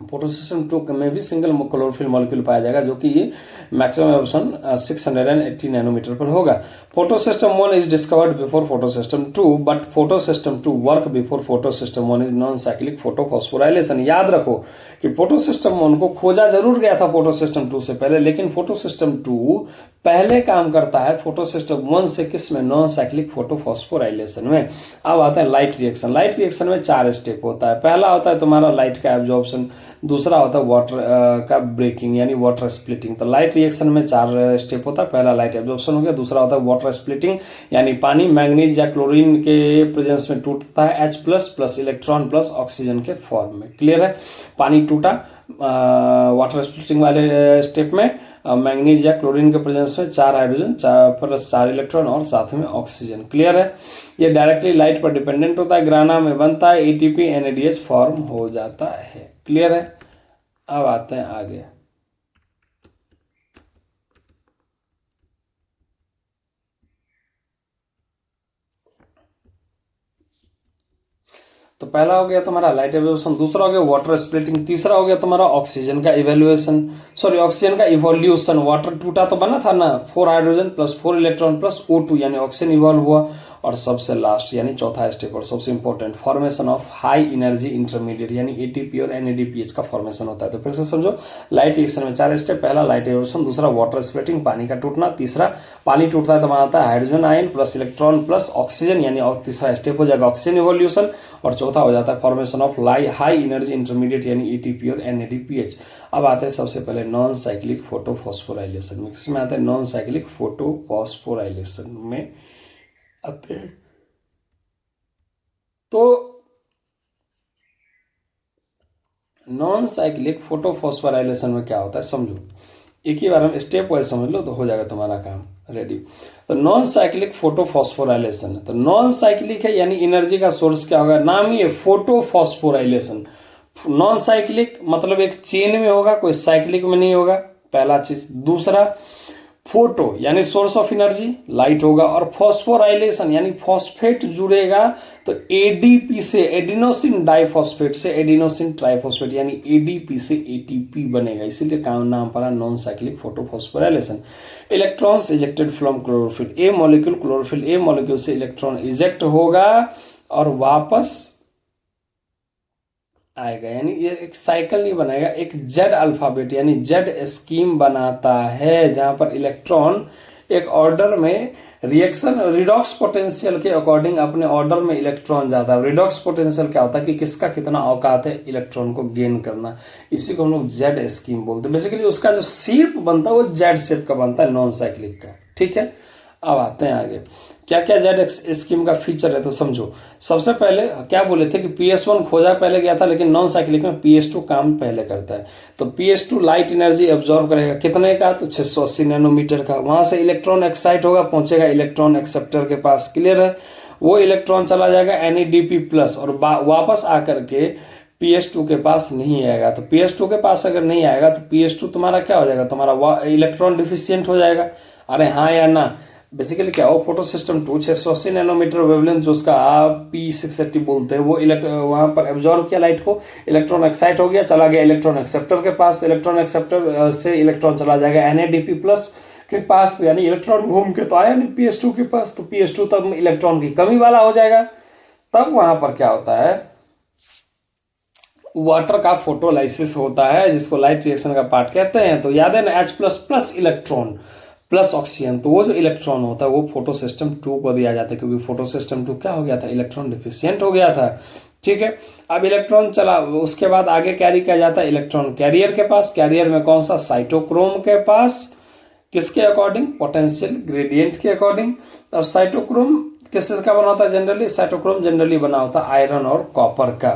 फोटो सिस्टम 2 में भी सिंगल क्लोरोफिल मॉलिक्यूल पाया जाएगा, जो कि ये मैक्सिमम एब्जॉर्प्शन 680 नैनोमीटर पर होगा। Photo system 1 is discovered before photo system 2, but photo system 2 work before photo system 1 is non cyclic photophosphorylation. याद रखो कि फोटो सिस्टम 1 को खोजा जरूर गया था फोटो सिस्टम 2 से पहले, लेकिन फोटो सिस्टम 2 पहले काम करता है फोटो सिस्टम 1 से, किस में, नॉन साइक्लिक फोटोफॉस्फोराइलेशन में। अब आता है लाइट रिएक्शन। लाइट रिएक्शन में 4 स्टेप होता है। पहला होता है तुम्हारा लाइट का एब्जॉर्प्शन, दूसरा होता है वाटर का ब्रेकिंग यानी वाटर स्प्लिटिंग। तो लाइट रिएक्शन में 4 स्टेप होता है। पहला लाइट एब्जॉर्प्शन हो गया, दूसरा होता है वाटर स्प्लिटिंग यानी पानी मैंगनीज या क्लोरीन के प्रेजेंस में टूटता है H plus electron plus oxygen के फॉर्म में। क्लियर है? पानी टूटा वाटर स्प्लिटिंग वाले स्टेप में, मैंगनीज या क्लोरीन के प्रेजेंस में 4 हाइड्रोजन प्लस 4 इलेक्ट्रॉन और साथ में ऑक्सीजन। क्लियर है? ये डायरेक्टली लाइट पर डिपेंडेंट होता है, ग्राना में बनता है, ATP NADH फॉर्म हो जाता है। क्लियर है? अब आते हैं आगे। तो पहला हो गया तुम्हारा लाइट एब्जॉर्प्शन, दूसरा हो गया वाटर स्प्लिटिंग, तीसरा हो गया तुम्हारा ऑक्सीजन का ऑक्सीजन का इवोल्यूशन। वाटर टूटा तो बना था ना, 4 hydrogen plus 4 electron plus O2 यानी ऑक्सीजन इवॉल्व हुआ। और सबसे लास्ट यानी चौथा स्टेप और सबसे important, formation of high energy intermediate यानी ATP और NADPH का फॉर्मेशन होता है। तो फिर से समझो, लाइट रिएक्शन में 4 स्टेप, पहला लाइट एब्जॉर्प्शन, दूसरा वाटर स्प्लिटिंग पानी का टूटना, तीसरा पानी टूटता है तो बनाता है hydrogen ion plus electron plus oxygen यानी और तीसरा स्टेप हो जाएगा ऑक्सीजन इवोल्यूशन, और चौथा हो जाता है formation of high energy intermediate यानी ATP और NADPH। अब आते हैं सबसे पहले नॉन साइक्लिक फोटोफॉस्फोराइलेशन में। किसमें आता है, नॉन साइक्लिक फोटोफॉस्फोराइलेशन में आते हैं। तो नॉन साइक्लिक फोटोफॉस्फोराइलेशन में क्या होता है समझो, एक ही बार हम स्टेप वाइज समझ लो तो हो जाएगा तुम्हारा काम रेडी। तो नॉन साइक्लिक फोटोफॉस्फोराइलेशन, तो नॉन साइक्लिक है यानी एनर्जी का सोर्स क्या होगा, नाम ही है फोटोफॉस्फोराइलेशन। नॉन साइक्लिक मतलब एक चेन में होगा, कोई साइक्लिक में नहीं होगा, पहला चीज। दूसरा, फोटो यानी सोर्स ऑफ एनर्जी लाइट होगा, और फॉस्फोराइलेशन यानी फॉस्फेट जुड़ेगा तो ADP से एडिनोसिन डाइफॉस्फेट से एडिनोसिन ट्राइफॉस्फेट यानी ADP से ATP बनेगा, इसीलिए काम नाम पड़ा non cyclic photophosphorylation. Electrons ejected from chlorophyll A molecule, chlorophyll A molecule से इलेक्ट्रॉन इजेक्ट होगा और वापस आएगा, यानी ये एक साइकिल नहीं बनाएगा, एक जेड अल्फाबेट यानी जेड स्कीम बनाता है, जहां पर इलेक्ट्रॉन एक ऑर्डर में रिएक्शन रिडॉक्स पोटेंशियल के अकॉर्डिंग अपने ऑर्डर में इलेक्ट्रॉन जाता है। रिडॉक्स पोटेंशियल क्या होता है कि किसका कितना औकात है इलेक्ट्रॉन को गेन करना, इसी को हम लोग जेड स्कीम बोलते हैं। बेसिकली उसका जो शेप बनता है वो जेड शेप का बनता है नॉन साइक्लिक का। ठीक है, अब आते हैं आगे, क्या क्या जेड स्कीम का फीचर है तो समझो। सबसे पहले क्या बोले थे कि PS1 खोजा पहले गया था, लेकिन नॉन साइक्लिक में PS2 काम पहले करता है। तो PS2 लाइट एनर्जी एब्जॉर्ब करेगा, कितने का, तो 680 नैनोमीटर का। वहां से इलेक्ट्रॉन एक्साइट होगा, पहुंचेगा इलेक्ट्रॉन एक्सेप्टर के पास। क्लियर है? वो इलेक्ट्रॉन चला जाएगा NADP प्लस और वापस आकर के PS2 के पास नहीं आएगा। तो PS2 के पास अगर नहीं आएगा तो PS2 तुम्हारा क्या हो जाएगा, तुम्हारा इलेक्ट्रॉन डिफिशियंट हो जाएगा। अरे हाँ या ना, बेसिकली क्या हो, फोटो सिस्टम 2 680 नैनोमीटर वेवलेंथ जो उसका आप P680 बोलते हैं, वो वहां पर एब्जॉर्ब किया लाइट को, इलेक्ट्रॉन एक्साइट हो गया, चला गया इलेक्ट्रॉन एक्सेप्टर के पास। इलेक्ट्रॉन एक्सेप्टर से इलेक्ट्रॉन चला जाएगा NADP प्लस के पास, यानी इलेक्ट्रॉन घूम के तो आया नहीं PS2 के पास, तो PS2 तब इलेक्ट्रॉन की कमी वाला हो जाएगा। तब वहां पर क्या होता है, वाटर का फोटोलाइसिस होता है, जिसको लाइट रिएक्शन का पार्ट कहते हैं। तो याद है ना, H plus electron plus oxygen, तो वो जो इलेक्ट्रॉन होता है वो फोटो सिस्टम 2 को दिया जाता है, क्योंकि फोटो सिस्टम 2 क्या हो गया था, इलेक्ट्रॉन डिफिशियंट हो गया था। ठीक है, अब इलेक्ट्रॉन चला, उसके बाद आगे कैरी किया जाता है इलेक्ट्रॉन कैरियर के पास। कैरियर में कौन सा, साइटोक्रोम के पास। किसके अकॉर्डिंग? पोटेंशियल ग्रेडियंट के अकॉर्डिंग। अब साइटोक्रोम किसका बना होता है जनरली? साइटोक्रोम जनरली बना होता है आयरन और कॉपर का।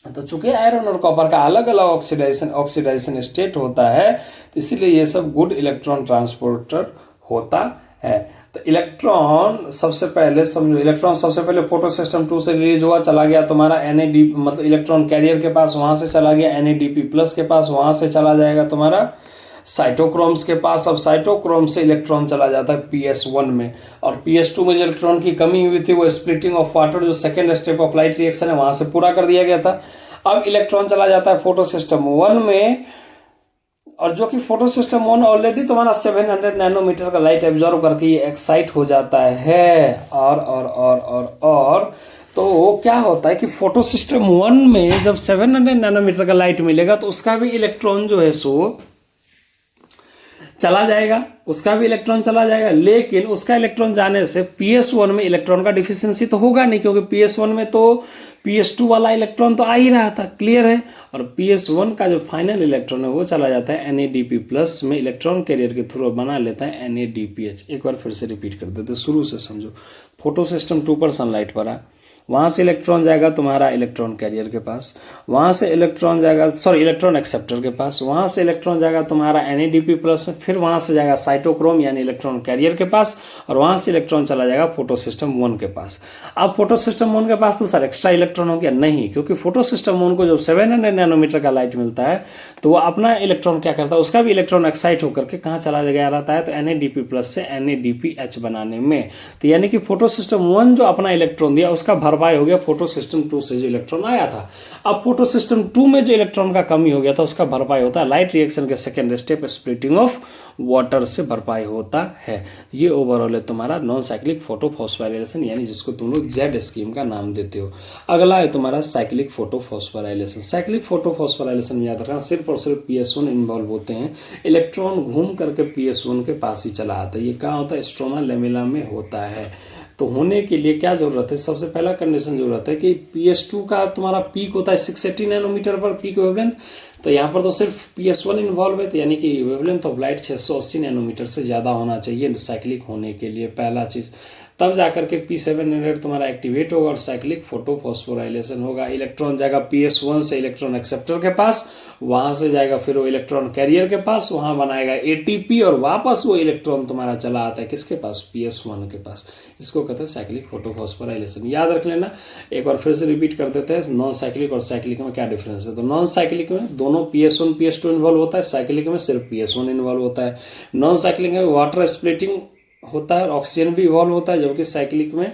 तो चूंकि आयरन और कॉपर का अलग अलग ऑक्सीडाइजेशन स्टेट होता है, तो इसीलिए ये सब गुड इलेक्ट्रॉन ट्रांसपोर्टर होता है। तो इलेक्ट्रॉन सबसे पहले समझो, इलेक्ट्रॉन सबसे पहले फोटो सिस्टम 2 से रिलीज हुआ, चला गया तुम्हारा NAD, मतलब इलेक्ट्रॉन कैरियर के पास, वहां से चला गया NADP+ के पास, वहां से चला जाएगा तुम्हारा साइटोक्रोम्स के पास। अब साइटोक्रोम से इलेक्ट्रॉन चला जाता है PS1 में, और PS2 में जो इलेक्ट्रॉन की कमी हुई थी वो स्प्लिटिंग ऑफ वाटर, जो second step of light reaction है, वहां से पूरा कर दिया गया था। अब इलेक्ट्रॉन चला जाता है फोटो सिस्टम 1 में, और जो कि फोटो सिस्टम 1 ऑलरेडी तुम्हारा 700 नैनोमीटर का लाइट एब्जॉर्व करके ये एक्साइट हो जाता है। और तो क्या होता है कि फोटो सिस्टम 1 में जब 700 नैनोमीटर का लाइट मिलेगा तो उसका भी इलेक्ट्रॉन जो है सो चला जाएगा, उसका भी इलेक्ट्रॉन चला जाएगा। लेकिन उसका इलेक्ट्रॉन जाने से PS1 में इलेक्ट्रॉन का डिफिशियंसी तो होगा नहीं, क्योंकि PS1 में तो PS2 वाला इलेक्ट्रॉन तो आ ही रहा था, क्लियर है। और PS1 का जो फाइनल इलेक्ट्रॉन है वो चला जाता है NADP+ में, इलेक्ट्रॉन कैरियर के थ्रू बना लेता है NADPH। एक बार फिर से रिपीट कर देते, शुरू से समझो। फोटो सिस्टम 2 पर सनलाइट पड़ा, वहां से इलेक्ट्रॉन जाएगा तुम्हारा इलेक्ट्रॉन कैरियर के पास, वहां से इलेक्ट्रॉन जाएगा इलेक्ट्रॉन एक्सेप्टर के पास, वहां से इलेक्ट्रॉन जाएगा तुम्हारा NADP+, फिर वहां से जाएगा साइटोक्रोम यानी इलेक्ट्रॉन कैरियर के पास, और वहां से इलेक्ट्रॉन चला जाएगा फोटो सिस्टम 1 के पास। अब फोटो सिस्टम 1 के पास तो सर एक्स्ट्रा इलेक्ट्रॉन हो गया? नहीं, क्योंकि फोटो सिस्टम 1 को जब 700 नैनोमीटर का लाइट मिलता है तो वो अपना इलेक्ट्रॉन क्या करता है, उसका भी इलेक्ट्रॉन एक्साइट होकर के कहाँ चला गया रहता है, तो NADP+ से NADPH बनाने में। तो यानी कि फोटो सिस्टम 1 जो अपना इलेक्ट्रॉन दिया उसका भरपाई हो गया फोटो सिस्टम 2 से जो इलेक्ट्रॉन आया था। अब फोटो सिस्टम 2 में जो इलेक्ट्रॉन का कमी हो गया था उसका भरपाई होता है लाइट रिएक्शन के second step splitting of water से भरपाई होता है। ये ओवरऑल है तुम्हारा नॉन साइक्लिक फोटोफॉस्फोराइलेशन, यानी जिसको तुम लोग जेड स्कीम का नाम देते हो। अगला है तुम्हारा साइक्लिक फोटोफॉस्फोराइलेशन। साइक्लिक फोटोफॉस्फोराइलेशन में याद रखना सिर्फ और सिर्फ PS1 इन्वॉल्व होते हैं, इलेक्ट्रॉन घूम करके PS1 के पास ही चला आता है। ये कहाँ होता है? स्ट्रोमा लेमेला में होता है। तो होने के लिए क्या जरूरत है? सबसे पहला कंडीशन जरूरत है कि PS2 का तुम्हारा पीक होता है 680 नैनोमीटर पर पीक वेवलेंथ, तो यहाँ पर तो सिर्फ PS1 इन्वॉल्व है, तो यानी कि वेवलेंथ ऑफ लाइट 680 नैनोमीटर से ज़्यादा होना चाहिए साइक्लिक होने के लिए, पहला चीज़। तब जाकर के P700 तुम्हारा एक्टिवेट होगा और साइक्लिक फोटोफॉस्फोराइलेशन होगा। इलेक्ट्रॉन जाएगा PS1 से इलेक्ट्रॉन एक्सेप्टर के पास, वहां से जाएगा फिर वो इलेक्ट्रॉन कैरियर के पास, वहां बनाएगा ATP, और वापस वो इलेक्ट्रॉन तुम्हारा चला आता है किसके पास? PS1 के पास। इसको कहते हैं साइक्लिक फोटोफॉस्फोराइलेशन। याद रख लेना, एक बार फिर से रिपीट कर देते हैं नॉन साइक्लिक और साइक्लिक में क्या डिफरेंस है। तो नॉन साइक्लिक में दोनों PS1 PS2 इन्वॉल्व होता है, साइक्लिक में सिर्फ PS1 इन्वॉल्व होता है। नॉन साइक्लिक में वाटर स्प्लिटिंग होता है और ऑक्सीजन भी इवॉल्व होता है, जबकि साइक्लिक में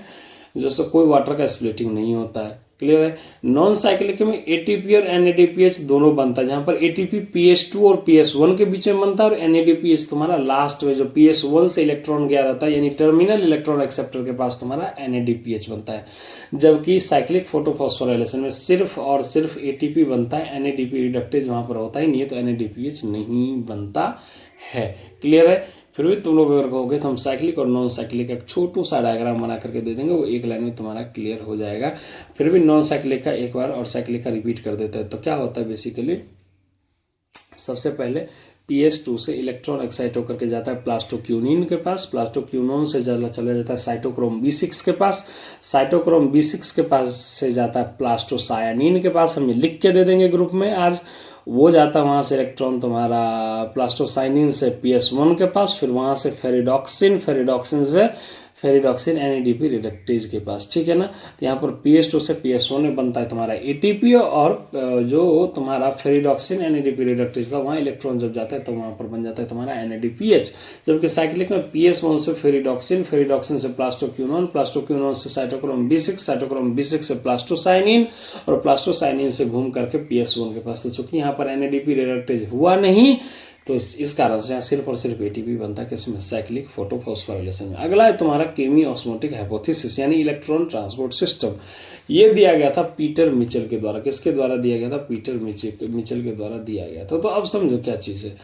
जैसे कोई वाटर का स्प्लिटिंग नहीं होता है, क्लियर है। नॉन साइक्लिक में ATP और NADPH दोनों बनता है, जहां पर ATP PS2 और PS1 के बीच में बनता है, और NADPH तुम्हारा लास्ट में जो PS1 से इलेक्ट्रॉन गया रहता है यानी टर्मिनल इलेक्ट्रॉन एक्सेप्टर के पास तुम्हारा NADPH बनता है। जबकि साइक्लिक फोटोफॉस्फोराइलेशन में सिर्फ और सिर्फ ATP बनता है, NADP रिडक्टेज वहां पर होता ही नहीं है, तो NADPH नहीं बनता है, क्लियर है। फिर भी तुम लोग अगर कहोगे तो हम साइक्लिक और नॉन साइक्लिक का एक छोटू सा डायग्राम बना करके दे देंगे, वो एक लाइन में तुम्हारा क्लियर हो जाएगा। फिर भी नॉन साइक्लिक का एक बार और साइक्लिक का रिपीट कर देते हैं। तो क्या होता है बेसिकली, सबसे पहले PS2 से इलेक्ट्रॉन एक्साइट होकर के जाता है प्लास्टोक्यूनिन के पास, प्लास्टोक्यूनोन से चला जाता है साइटोक्रोम B6 के पास, साइटोक्रोम B6 के पास से जाता है प्लास्टोसायानिन के पास, हम ये लिख के दे देंगे ग्रुप में आज। वो जाता वहाँ से इलेक्ट्रॉन तुम्हारा प्लास्टोसाइनिन से PS1 के पास, फिर वहाँ से फेरिडॉक्सिन से NADP रिडक्टेज के पास, ठीक है ना। तो यहाँ पर PS2 से PS1 में बनता है तुम्हारा ATP, और जो तुम्हारा फेरिडॉक्सिन NADP रिडक्टेज था वहाँ इलेक्ट्रॉन जब जाता है तो वहाँ पर बन जाता है तुम्हारा NADPH। जबकि साइक्लिक में PS1 से फेरिडॉक्सिन से प्लास्टोक्यूनोन से साइटोक्रोम B6 से प्लास्टोसाइनिन, और प्लास्टोसाइनिन से घूम करके PS1 के पास। तो चूंकि यहाँ पर NADP रिडक्टेज हुआ नहीं, तो इस कारण से यहाँ सिर्फ और सिर्फ ATP बनता है किसमें? साइक्लिक फोटोफॉस्फोराइलेशन में। अगला है तुम्हारा केमी ऑस्मोटिक हाइपोथेसिस यानी इलेक्ट्रॉन ट्रांसपोर्ट सिस्टम। ये दिया गया था पीटर मिचेल के द्वारा। किसके द्वारा दिया गया था? पीटर मिचेल के द्वारा दिया गया था। तो अब समझो क्या चीज़ है।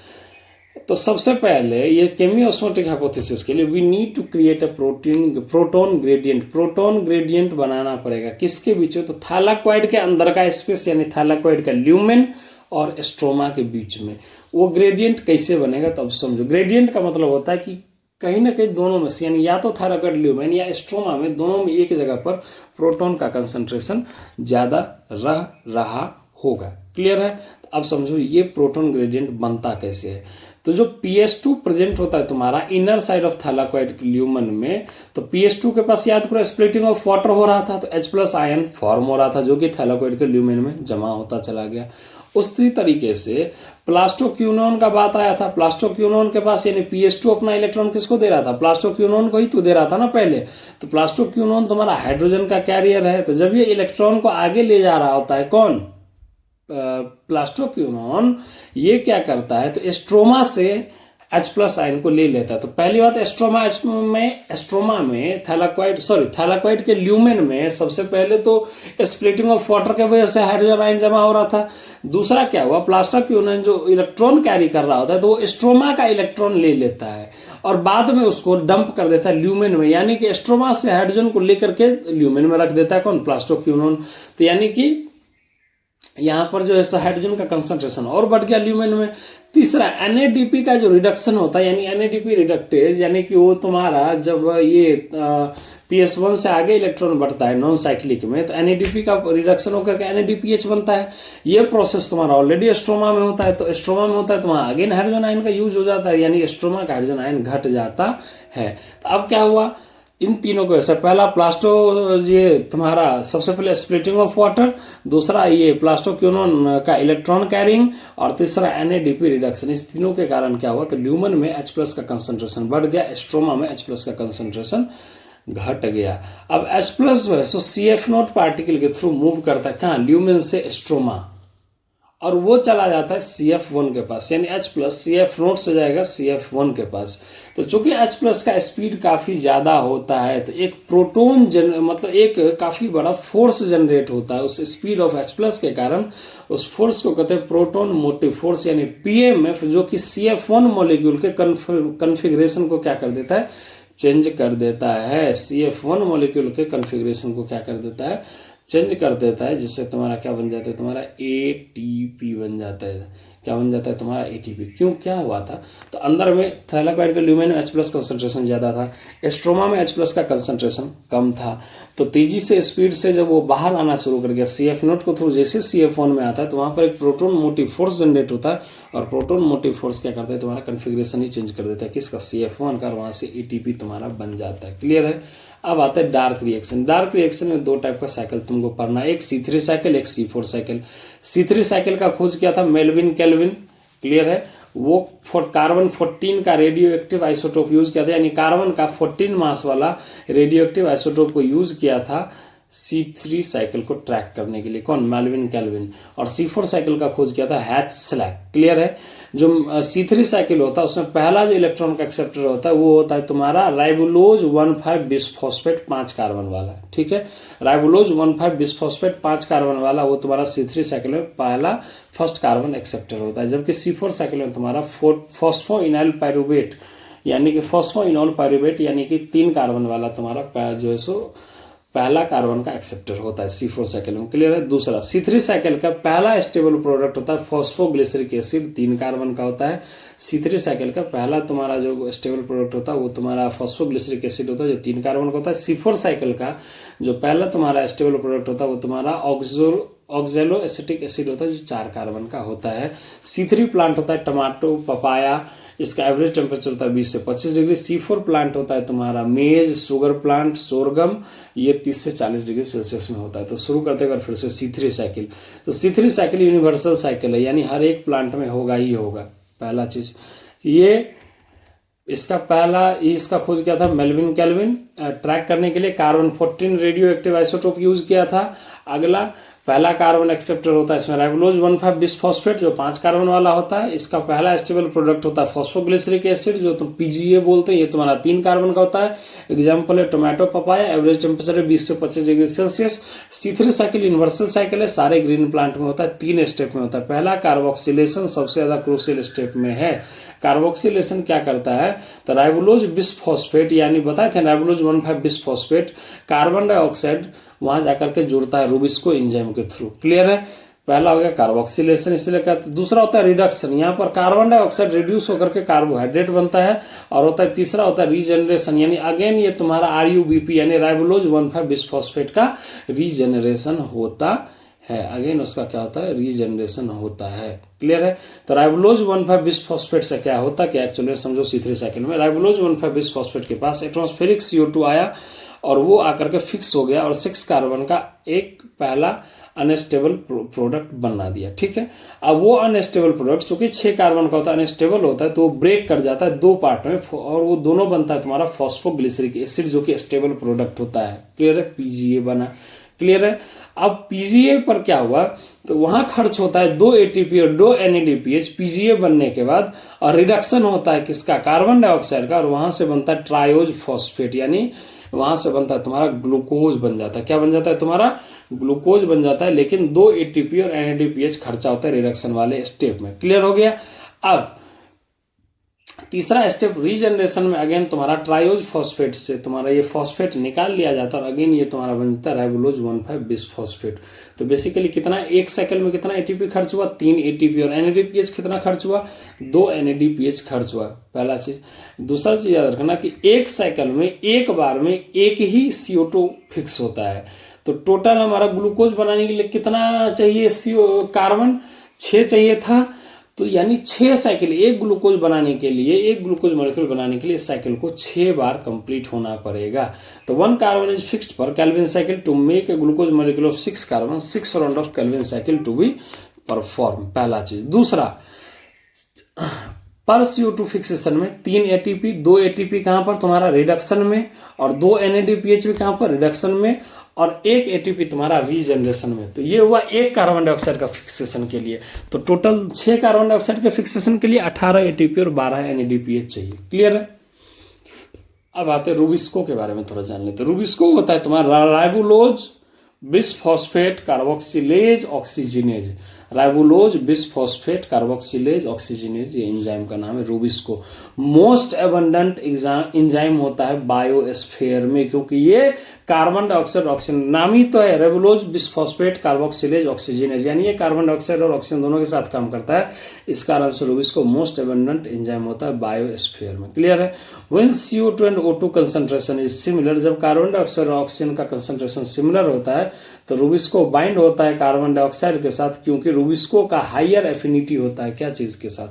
तो सबसे पहले ये केमी ऑस्मोटिक हाइपोथेसिस के लिए we need to create a proton gradient बनाना पड़ेगा। किसके बीच में? तो थैलाक्वाइड के अंदर का स्पेस यानी थैलाक्वाइड का ल्यूमेन और स्ट्रोमा के बीच में। वो ग्रेडियंट कैसे बनेगा तो अब समझो। ग्रेडियंट का मतलब होता है कि कहीं ना कहीं दोनों में से, यानी या तो थायराइड ल्यूमेन या स्ट्रोमा में, दोनों में एक जगह पर प्रोटॉन का कंसंट्रेशन ज़्यादा रह रहा होगा। क्लियर है? तो अब समझो ये प्रोटॉन ग्रेडियंट बनता कैसे है। तो जो PS2 प्रेजेंट होता है तुम्हारा इनर साइड ऑफ थैलाकोइड ल्यूमन में, तो PS2 के पास याद करो स्प्लिटिंग ऑफ वाटर हो रहा था, तो H+ आयन फॉर्म हो रहा था जो कि थैलाकोइड के ल्यूमन में जमा होता चला गया। उसी तरीके से प्लास्टोक्यूनोन का बात आया था। प्लास्टोक्यूनोन के पास यानी PS2 अपना इलेक्ट्रॉन किसको दे रहा था? प्लास्टोक्यूनोन को ही तो दे रहा था ना पहले। तो प्लास्टोक्यूनोन तुम्हारा हाइड्रोजन का कैरियर है, तो जब ये इलेक्ट्रॉन को आगे ले जा रहा होता है कौन? प्लास्टोक्यूनोन, ये क्या करता है तो स्ट्रोमा से H+ आयन को ले लेता है। तो पहली बात स्ट्रोमा में थैलाकोइड के ल्यूमेन में सबसे पहले तो स्प्लिटिंग ऑफ वाटर के वजह से हाइड्रोजन आयन जमा हो रहा था। दूसरा क्या हुआ, प्लास्टोक्यूनोन जो इलेक्ट्रॉन कैरी कर रहा होता है तो वो स्ट्रोमा का इलेक्ट्रॉन ले लेता है और बाद में उसको डंप कर देता है ल्यूमेन में, यानी कि स्ट्रोमा से हाइड्रोजन को लेकर के ल्यूमेन में रख देता है कौन? प्लास्टोक्यूनोन। तो यानी कि यहाँ पर जो है हाइड्रोजन का कंसंट्रेशन और बढ़ गया ल्यूमेन में। तीसरा NADP का जो रिडक्शन होता है, यानी NADP रिडक्टेज, यानी कि वो तुम्हारा जब ये PS1 से आगे इलेक्ट्रॉन बढ़ता है नॉन साइक्लिक में, तो NADP का रिडक्शन होकर के NADPH बनता है। ये प्रोसेस तुम्हारा ऑलरेडी स्ट्रोमा में होता है, तो स्ट्रोमा में होता है तो वहाँ अगेन हाइड्रोजन आयन का यूज हो जाता है, यानी स्ट्रोमा का हाइड्रोजन आयन घट जाता है। तो अब क्या हुआ, इन तीनों को ऐसा, पहला ये तुम्हारा सबसे पहले स्प्लिटिंग ऑफ वाटर, दूसरा ये प्लास्टोक्यूनोन का इलेक्ट्रॉन कैरिंग, और तीसरा NADP रिडक्शन। इस तीनों के कारण क्या हुआ तो ल्यूमन में H+ का कंसंट्रेशन बढ़ गया, स्ट्रोमा में H+ का कंसंट्रेशन घट गया। अब H+ जो है सो CF0 पार्टिकल के थ्रू मूव करता है कहाँ? ल्यूमन से स्ट्रोमा, और वो चला जाता है CF1 के पास, यानी H+ CF0 से जाएगा CF1 के पास। तो चूंकि H+ का स्पीड काफ़ी ज़्यादा होता है तो एक प्रोटोन मतलब एक काफ़ी बड़ा फोर्स जनरेट होता है उस स्पीड ऑफ H+ के कारण। उस फोर्स को कहते हैं प्रोटोन मोटिव फोर्स, यानी PMF, जो कि CF1 मॉलिक्यूल के कन्फिग्रेशन को क्या कर देता है? चेंज कर देता है। CF1 मॉलिक्यूल के कन्फिग्रेशन को क्या कर देता है? चेंज कर देता है, जिससे तुम्हारा क्या बन जाता है? तुम्हारा ATP बन जाता है। क्या बन जाता है? तुम्हारा ATP। क्यों, क्या हुआ था? तो अंदर में थैलाकोइड के ल्यूमेन में H+ कंसंट्रेशन ज़्यादा था, स्ट्रोमा में H+ का कंसंट्रेशन कम था। तो तेजी से स्पीड से जब वो बाहर आना शुरू कर गया CF0 को थ्रू, जैसे CF1 में आता है तो वहाँ पर एक प्रोटोन मोटिव फोर्स जनरेट होता है, और प्रोटोन मोटिव फोर्स क्या करता है? तुम्हारा कन्फिग्रेशन ही चेंज कर देता है, किसका? CF1 का, और वहाँ से ATP तुम्हारा बन जाता है। क्लियर है? अब आता है डार्क रिएक्शन। डार्क रिएक्शन में दो टाइप का साइकिल तुमको पढ़ना है, एक C3 साइकिल, एक C4 साइकिल। C3 साइकिल का खोज किया था मेल्विन कैल्विन। क्लियर है? वो कार्बन 14 का रेडियो एक्टिव आइसोटोप यूज किया था, यानी कार्बन का 14 मास वाला रेडियो एक्टिव आइसोटोप को यूज किया था C3 साइकिल को ट्रैक करने के लिए, कौन? Melvin Calvin. और C4 साइकिल का खोज किया था हैच स्लैक। क्लियर है? जो C3 साइकिल होता है उसमें पहला जो इलेक्ट्रॉन का एक्सेप्टर होता है वो होता है तुम्हारा राइबोलोज 1,5 बिसफॉस्फेट 5 कार्बन वाला। ठीक है? राइबोलोज 1,5 बिसफॉस्फेट 5 कार्बन वाला वो तुम्हारा C3 साइकिल में पहला फर्स्ट कार्बन एक्सेप्टर होता है, जबकि C4 साइकिल में तुम्हारा फॉस्फोइनोल पायरुवेट, यानी कि फॉस्फोइनोल पायरुवेट, यानी कि 3 कार्बन वाला तुम्हारा जो है सो पहला कार्बन का एक्सेप्टर होता है C4 साइकिल में। क्लियर है? दूसरा C3 साइकिल का पहला स्टेबल प्रोडक्ट होता है फॉस्फोग्लिसरिक एसिड, 3 कार्बन का होता है। C3 साइकिल का पहला तुम्हारा जो स्टेबल प्रोडक्ट होता है वो तुम्हारा फॉस्फोग्लिसरिक एसिड होता है, जो 3 कार्बन का होता है। C4 साइकिल का जो पहला तुम्हारा स्टेबल प्रोडक्ट होता है वो तुम्हारा ऑक्जेलो एसिटिक एसिड होता है, जो 4 कार्बन का होता है। C3 प्लांट होता है टमाटो, पपाया, इसका एवरेज टेम्परेचर होता है 20 से 25 डिग्री। C4 प्लांट होता है तुम्हारा मेज, शुगर प्लांट, सोरगम, ये 30 से 40 डिग्री सेल्सियस में होता है। तो शुरू करते हैं फिर से C3 साइकिल। तो C3 साइकिल यूनिवर्सल साइकिल है, यानी हर एक प्लांट में होगा ही होगा। पहला चीज ये इसका खोज किया था मेल्विन कैल्विन। ट्रैक करने के लिए carbon 14 radio active isotope use किया था। अगला पहला कार्बन एक्सेप्टर होता है इसमें राइबोलोज 1,5 बिसफॉस्फेट, जो 5 कार्बन वाला होता है। इसका पहला स्टेबल प्रोडक्ट होता है फॉस्फोग्लिसरिक एसिड, जो तुम PGA बोलते हैं, ये तुम्हारा 3 कार्बन का होता है। एग्जाम्पल है टोमेटो, पपाया, एवरेज टेम्परेचर है 20 से 25 degree Celsius. C3 cycle universal cycle है, सारे ग्रीन प्लांट में होता है, 3 स्टेप में होता है। पहला कार्बोक्सिलेशन सबसे ज्यादा क्रूशियल स्टेप में है। कार्बोक्सिलेशन क्या करता है तो राइबोलोज बिसफॉस्फेट, यानी बताए थे राइबोलोज 1,5 बिसफॉस्फेट कार्बन डाइऑक्साइड वहां जाकर के जुड़ता है रूबिस्को एंजाइम के थ्रू। क्लियर है? पहला हो गया कार्बोक्सिलेशन, इसलिए कहते हैं। दूसरा होता है रिडक्शन, यहाँ पर कार्बन डाइऑक्साइड रिड्यूस होकर के कार्बोहाइड्रेट बनता है। और होता है तीसरा होता है रीजनरेशन, यानी अगेन ये तुम्हारा RUBP यानी राइबोलोज 1,5 बिस्फॉस्फेट का रीजनरेशन होता है। अगेन उसका क्या होता है, रीजनरेशन होता है। क्लियर है। तो राइबोलोज 1,5 बिस्फॉस्फेट से क्या होता है कि एक्चुअली समझो C3 साइकिल में राइबोलोज 1,5 बिस्फॉस्फेट के पास एटमॉस्फेरिक CO2 आया और वो आकर के फिक्स हो गया और 6 कार्बन का एक पहला अनस्टेबल प्रोडक्ट बना दिया। ठीक है। अब वो अनस्टेबल प्रोडक्ट चूंकि 6 कार्बन का होता है, अनस्टेबल होता है, तो वो ब्रेक कर जाता है 2 पार्ट में और वो दोनों बनता है तुम्हारा फॉस्फोग्लिसरिक एसिड जो कि स्टेबल प्रोडक्ट होता है। क्लियर है। PGA बना। क्लियर है। अब PGA पर क्या हुआ, तो वहां खर्च होता है 2 ATP और 2 NADPH PGA बनने के बाद, और रिडक्शन होता है किसका, कार्बन डाइऑक्साइड का, और वहां से बनता है ट्रायोज फॉस्फेट, यानी वहां से बनता है तुम्हारा ग्लूकोज बन जाता है। क्या बन जाता है, तुम्हारा ग्लूकोज बन जाता है, लेकिन 2 ATP और NADPH खर्चा होता है रिडक्शन वाले स्टेप में। क्लियर हो गया। अब तीसरा स्टेप रीजनरेशन में अगेन तुम्हारा ट्रायोज फॉस्फेट से तुम्हारा ये फॉस्फेट निकाल लिया जाता है और अगेन ये तुम्हारा बन जाता है राइबोलोज 1,5 बिस्फॉस्फेट। तो बेसिकली कितना एक साइकिल में कितना ATP खर्च हुआ, 3 ATP, और NADPH कितना खर्च हुआ, 2 NADPH खर्च हुआ। पहला चीज। दूसरा चीज याद रखना कि एक साइकिल में एक बार में एक ही CO2 फिक्स होता है। तो टोटल हमारा ग्लूकोज बनाने के लिए कितना चाहिए, कार्बन 6 चाहिए था। तो यानी 6 साइकिल, एक ग्लूकोज बनाने के लिए, एक ग्लूकोज मॉलिक्यूल बनाने के लिए साइकिल को 6 बार कंप्लीट होना पड़ेगा। तो 1 कार्बन इज फिक्स्ड पर Calvin cycle to make a glucose molecule of 6 carbon, 6 round of Calvin cycle to be perform. पहला चीज। दूसरा, पर CO2 फिक्सेशन में 3 ATP, 2 ATP कहां पर तुम्हारा रिडक्शन में, और 2 NADPH भी कहां पर रिडक्शन में, और 1 ATP तुम्हारा रीजनरेशन में। तो ये हुआ एक कार्बन डाइऑक्साइड का फिक्सेशन के लिए। तो टोटल 6 कार्बन डाइऑक्साइड के फिक्सेशन के लिए 18 ATP और 12 NADPH चाहिए। क्लियर है। अब आते हैं रूबिस्को के बारे में थोड़ा जान लेते हैं। रूबिस्को होता है तुम्हारा राइबोलोज बिस्फॉस्फेट कार्बोक्सिलेज ऑक्सीजिनेज, राइबोलोज बिस्फॉस्फेट कार्बोक्सिलेज ऑक्सीजिनेज, ये एंजाइम का नाम है रूबिस्को। मोस्ट एबंडेंट एंजाइम होता है बायोस्फीयर में, क्योंकि ये कार्बन डाइऑक्साइड ऑक्सीजन, नाम ही तो है राइबोलोज बिस्फॉस्फेट कार्बोक्सिलेज ऑक्सीजिनेज, यानी ये कार्बन डाइऑक्साइड और ऑक्सीजन दोनों के साथ काम करता है। इस कारण से रूबिस्को मोस्ट एबंडेंट एंजाइम होता है बायोस्फीयर में। क्लियर है। When CO2 and O2 concentration is similar, जब कार्बन डाइऑक्साइड और ऑक्सीजन का कंसंट्रेशन सिमिलर होता है तो रूबिस्को बाइंड होता है कार्बन डाइऑक्साइड के साथ, क्योंकि रूबिस्को का हायर एफिनिटी होता है क्या चीज के साथ,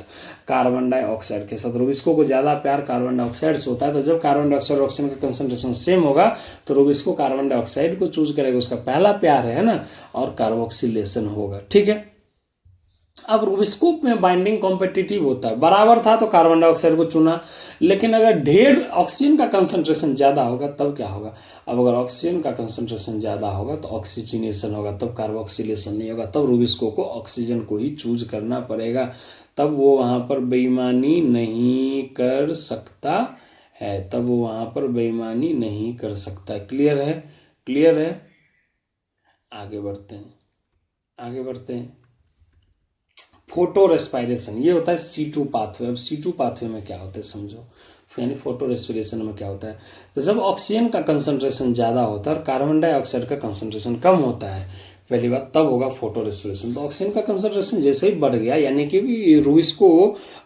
कार्बन डाइऑक्साइड के साथ। रूबिस्को को ज्यादा प्यार कार्बन डाइऑक्साइड से होता है। तो जब कार्बन डाइऑक्साइड और ऑक्सीजन का कंसंट्रेशन सेम होगा तो रूबिस्को कार्बन डाइऑक्साइड को चूज करेगा, उसका पहला प्यार है ना, और कार्बोक्सिलेशन होगा। ठीक है। अब रूबिस्को में बाइंडिंग कॉम्पिटिटिव होता है, बराबर था तो कार्बन डाइऑक्साइड को चुना, लेकिन अगर ढेर ऑक्सीजन का कंसंट्रेशन ज्यादा होगा तब क्या होगा, अब अगर ऑक्सीजन का कंसंट्रेशन ज्यादा होगा तो ऑक्सीजनेशन होगा, तब कार्बोक्सिलेशन नहीं होगा, तब रूबिस्को को ऑक्सीजन को ही चूज करना पड़ेगा, तब वो वहां पर बेईमानी नहीं कर सकता है, तब वो वहां पर बेईमानी नहीं कर सकता। क्लियर है। क्लियर है। आगे बढ़ते हैं, आगे बढ़ते हैं। फोटो रेस्पिरेशन, ये होता है C2 पाथवे। अब C2 पाथवे में क्या होता है समझो, यानी फोटो रेस्पिरेशन में क्या होता है, तो जब ऑक्सीजन का कंसंट्रेशन ज्यादा होता है और कार्बन डाइऑक्साइड का कंसंट्रेशन कम होता है, पहली बात, तब होगा फोटो रेस्पिरेशन। तो ऑक्सीजन का कंसंट्रेशन जैसे ही बढ़ गया, यानी कि रूबिस्को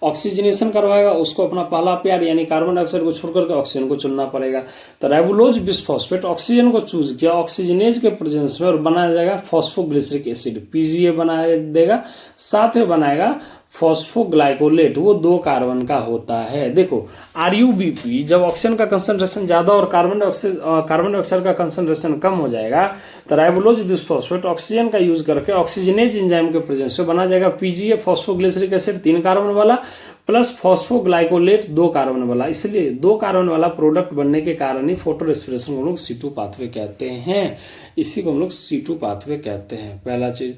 ऑक्सीजनेशन करवाएगा, उसको अपना पहला प्यार यानी कार्बन डाइऑक्साइड को छोड़ करके ऑक्सीजन को चुनना पड़ेगा। तो राइबोलोज बिस्फॉस्फेट ऑक्सीजन को चूज किया ऑक्सीजनेज के प्रेजेंस में, और बनाया जाएगा फॉस्फोग्लिसरिक एसिड, PGA बना देगा, साथ में बनाएगा फॉस्फोग्लाइकोलेट, वो 2 कार्बन का होता है। देखो RUBP, जब ऑक्सीजन का कंसंट्रेशन ज्यादा और कार्बन डाइऑक्साइड का कंसंट्रेशन कम हो जाएगा तो राइबोलोज बिस्फॉस्फेट ऑक्सीजन का यूज करके ऑक्सीजनेज एंजाइम के प्रेजेंस से बना जाएगा PGA फॉस्फोग्लिसरिक एसिड 3 कार्बन वाला प्लस फॉस्फोग्लाइकोलेट 2 कार्बन वाला। इसलिए 2 कार्बन वाला प्रोडक्ट बनने के कारण ही फोटो रेस्पिरेशन को हम लोग C2 पाथवे कहते हैं। इसी को हम लोग C2 पाथवे कहते हैं, पहला चीज।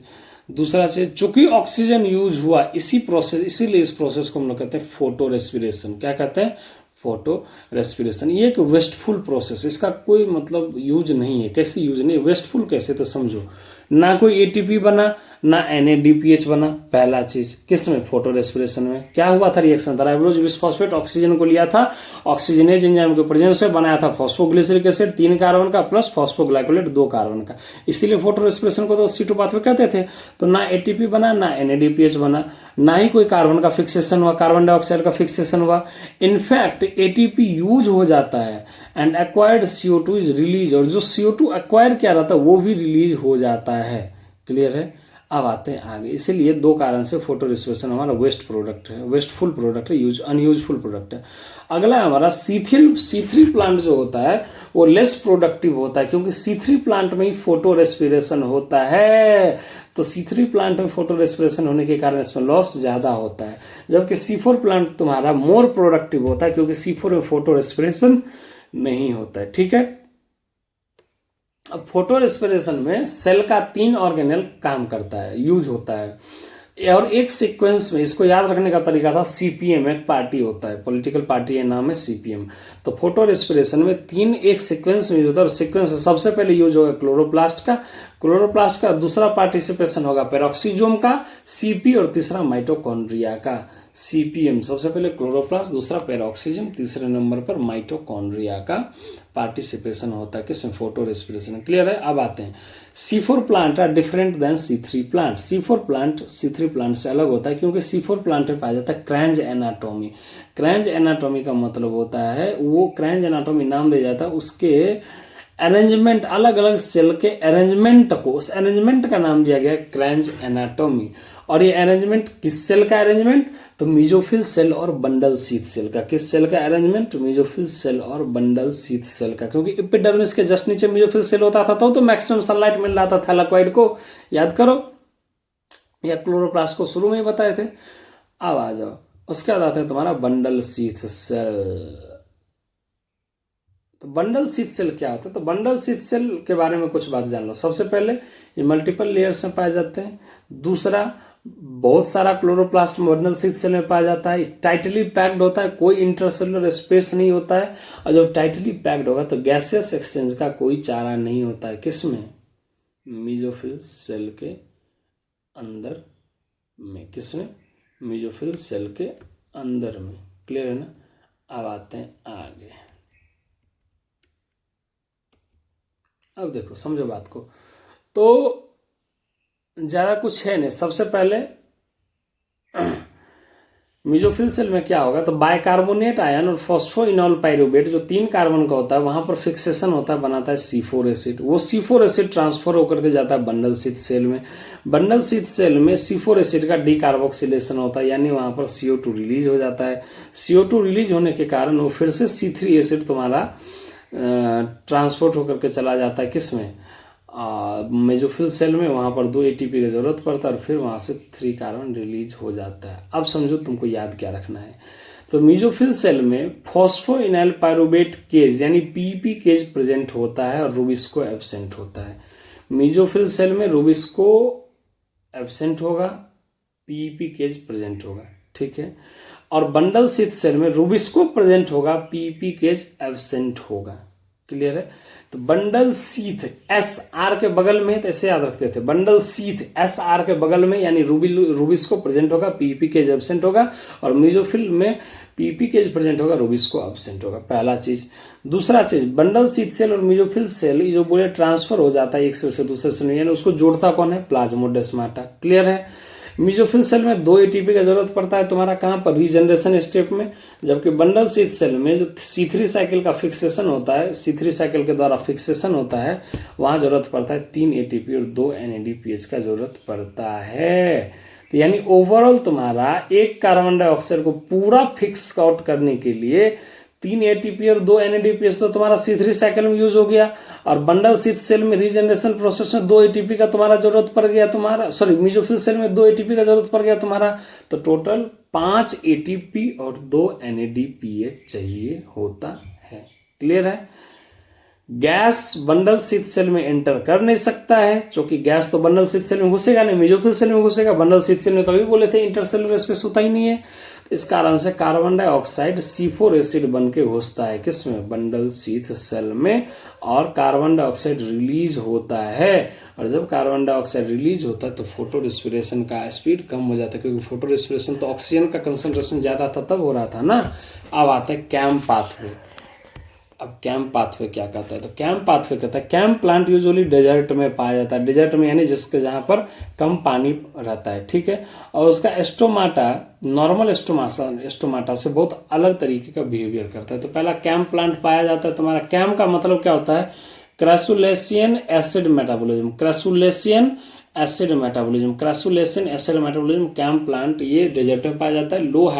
दूसरा चीज, चूंकि ऑक्सीजन यूज हुआ इसी प्रोसेस, इसीलिए इस प्रोसेस को हम लोग कहते हैं फोटो रेस्पिरेशन। क्या कहते हैं, फोटो रेस्पिरेशन। ये एक वेस्टफुल प्रोसेस, इसका कोई मतलब यूज नहीं है। कैसे यूज नहीं, वेस्टफुल कैसे, तो समझो, ना कोई ATP बना, ना NADPH बना। पहला चीज किसमें, फोटो रेस्पिरेशन में क्या हुआ था रिएक्शन, राइबोज बिस्फॉस्फेट ऑक्सीजन को लिया था, ऑक्सीजनेज एंजाइम के प्रेजेंस से बनाया था फॉस्फोग्लिसरिक एसिड 3 कार्बन का प्लस फॉस्फोग्लाइकोलेट 2 कार्बन का, इसीलिए फोटो रेस्पिरेशन को तो C2 पाथवे कहते थे। तो ना ATP बना, ना NADPH बना, ना ही कोई कार्बन का फिक्सेशन हुआ, कार्बन डाइऑक्साइड का फिक्सेशन हुआ। इनफैक्ट ATP यूज हो जाता है and acquired CO2 is release, और जो CO2 एक्वायर किया रहता है वो भी रिलीज हो जाता है। क्लियर है। अब आते हैं आगे। इसीलिए 2 कारण से फोटो रेस्पिरेशन हमारा वेस्ट प्रोडक्ट है, वेस्टफुल प्रोडक्ट है, अनयूजफुल प्रोडक्ट है। अगला हमारा C3 प्लांट जो होता है वो लेस प्रोडक्टिव होता है, क्योंकि C3 प्लांट में ही फोटो रेस्पिरेशन होता है। तो C3 प्लांट में फोटो रेस्पिरेशन होने के कारण इसमें लॉस ज्यादा होता है, जबकि C4 प्लांट तुम्हारा मोर प्रोडक्टिव होता है, क्योंकि C4 में फोटो रेस्पिरेशन नहीं होता है। ठीक है। अब फोटो रेस्पिरेशन में सेल का 3 ऑर्गेनेल काम करता है, यूज होता है, और एक सीक्वेंस में, इसको याद रखने का तरीका था CPM, एक पार्टी होता है, पॉलिटिकल पार्टी है, नाम है CPM। तो फोटो रेस्पिरेशन में 3 एक सीक्वेंस में यूज होता है, और सीक्वेंस सबसे पहले यूज होगा क्लोरोप्लास्ट का, दूसरा पार्टिसिपेशन होगा पेरोक्सीजोम का CP, और तीसरा माइटोकॉन्ड्रिया का CPM। सबसे पहले क्लोरोप्लास्ट, दूसरा पेरोक्सीजम, तीसरे नंबर पर माइटोकॉन्ड्रिया का पार्टिसिपेशन होता है किसमें, फोटो रेस्पिरेशन। क्लियर है। अब आते हैं C4 plant are different than C3 plant. C4 plant C3 plant से अलग होता है, क्योंकि C4 प्लांट में पाया जाता है क्रैंज एनाटॉमी। क्रैंज एनाटॉमी का मतलब होता है, वो क्रैंज एनाटॉमी नाम दिया जाता है उसके अरेंजमेंट, अलग अलग सेल के अरेंजमेंट को, उस अरेंजमेंट का नाम दिया गया क्रैंज एनाटॉमी। और ये अरेंजमेंट किस सेल का अरेंजमेंट, तो मीजोफिल सेल और बंडल शीथ सेल का। किस सेल का अरेंजमेंट, मीजोफिल सेल और बंडल शीथ सेल का, क्योंकि एपिडर्मिस के जस्ट नीचे मीजोफिल सेल होता था, तो मैक्सिमम सनलाइट मिल रहा था थैलाकोइड को, याद करो, या क्लोरोप्लास्ट को शुरू में ही बताए थे। अब आ जाओ, उसके बाद आते हैं तुम्हारा बंडल शीथ सेल। तो बंडल शीथ सेल क्या होता है, तो बंडल शीथ सेल के बारे में कुछ बात जान लो। सबसे पहले ये मल्टीपल लेयर्स में पाए जाते हैं। दूसरा, बहुत सारा क्लोरोप्लास्ट बंडल शीथ सेल में पाया जाता है। टाइटली पैक्ड होता है, कोई इंटरसेलुलर स्पेस नहीं होता है, और जब टाइटली पैक्ड होगा तो गैसियस एक्सचेंज का कोई चारा नहीं होता है। किसमें, मीजोफिल सेल के अंदर में। किसमें, मीजोफिल सेल के अंदर में। क्लियर है ना। अब आते हैं आगे। अब देखो, समझो बात को, तो ज़्यादा कुछ है नहीं। सबसे पहले मीजोफिल सेल में क्या होगा, तो बाइकार्बोनेट आयन और फॉस्फोइनॉल पाइरुवेट जो 3 कार्बन का होता है, वहां पर फिक्सेशन होता है, बनाता है C4 एसिड। वो C4 एसिड ट्रांसफर होकर के जाता है बंडल शीथ सेल में। बंडल शीथ सेल में C4 एसिड का डीकार्बोक्सिलेशन होता है, यानी वहां पर CO2 रिलीज हो जाता है। CO2 रिलीज होने के कारण वो फिर से C3 एसिड तुम्हारा ट्रांसपोर्ट होकर के चला जाता है किसमें, मेजोफिल सेल में। वहां पर 2 ATP की जरूरत पड़ता है, और फिर वहां से 3 कार्बन रिलीज हो जाता है। अब समझो तुमको याद क्या रखना है। तो मेजोफिल सेल में फॉस्फोइनॉल पाइरुवेट केज यानी PEP केज प्रेजेंट होता है, और रूबिस्को एब्सेंट होता है। मेजोफिल सेल में रूबिस्को एब्सेंट होगा, PEP केज प्रेजेंट होगा। ठीक है। और बंडल शीथ सेल में रूबिस्को प्रेजेंट होगा, PEP केज एब्सेंट होगा। क्लियर है। तो बंडल शीथ SR के बगल में, तो ऐसे याद रखते थे, बंडल शीथ SR के बगल में, यानी रूबिस्को प्रेजेंट होगा, PEP केज एब्सेंट होगा, और मेजोफिल में PEP केज प्रेजेंट होगा, रूबिस्को एब्सेंट होगा। पहला चीज। दूसरा चीज, बंडल शीथ सेल और मेजोफिल सेल जो बोले ट्रांसफर हो जाता है एक सेल से दूसरे सेल में, यानी उसको जोड़ता कौन है, प्लाज्मोडेस्माटा। क्लियर है। मेसोफिल सेल में 2 ATP का जरूरत पड़ता है तुम्हारा, कहां पर, रीजनरेशन स्टेप में। जबकि बंडल शीथ सेल में जो C3 साइकिल का फिक्सेशन होता है, C3 साइकिल के द्वारा फिक्सेशन होता है, वहां जरूरत पड़ता है 3 ATP और 2 NADPH का जरूरत पड़ता है। तो यानी ओवरऑल तुम्हारा एक कार्बन डाइऑक्साइड को पूरा फिक्स आउट करने के लिए 3 ATP और 2 NADPH तो तुम्हारा C3 साइकिल में यूज हो गया, और बंडल शीथ सेल में रीजनरेशन प्रोसेस में 2 ATP का तुम्हारा जरूरत पड़ गया तुम्हारा, सॉरी मेसोफिल सेल में 2 ATP का जरूरत पड़ गया तुम्हारा। तो टोटल 5 ATP और 2 NADPH चाहिए होता है। क्लियर है। गैस बंडल शीथ सेल में एंटर कर नहीं सकता है, क्योंकि गैस तो बंडल शीथ सेल में घुसेगा नहीं, मेसोफिल सेल में घुसेगा। बंडल शीथ सेल में तभी बोले थे इंटरसेलुलर स्पेस होता ही नहीं है। इस कारण से कार्बन डाइऑक्साइड C4 एसिड बन के घुसता है किसमें, बंडल शीथ सेल में, और कार्बन डाइऑक्साइड रिलीज होता है। और जब कार्बन डाइऑक्साइड रिलीज होता है तो फोटो रेस्पिरेशन का स्पीड कम हो जाता है, क्योंकि फोटो रेस्पिरेशन तो ऑक्सीजन का कंसंट्रेशन ज़्यादा था तब हो रहा था ना। अब आते हैं कैम पाथवे। अब कैम पाथवे क्या कहता है, तो कैम पाथवे कहता है कैम प्लांट यूजुअली डेजर्ट में पाया जाता है, डेजर्ट में यानी जिसके जहाँ पर कम पानी रहता है, ठीक है। और उसका एस्टोमाटा नॉर्मल एस्टोमाटा से बहुत अलग तरीके का बिहेवियर करता है। तो पहला कैम प्लांट पाया जाता है। तुम्हारा कैम का मतलब क्या होता है, crassulacean acid metabolism, crassulacean acid metabolism, crassulacean acid metabolism CAM plant ये डेजर्ट में पाया जाता है, लो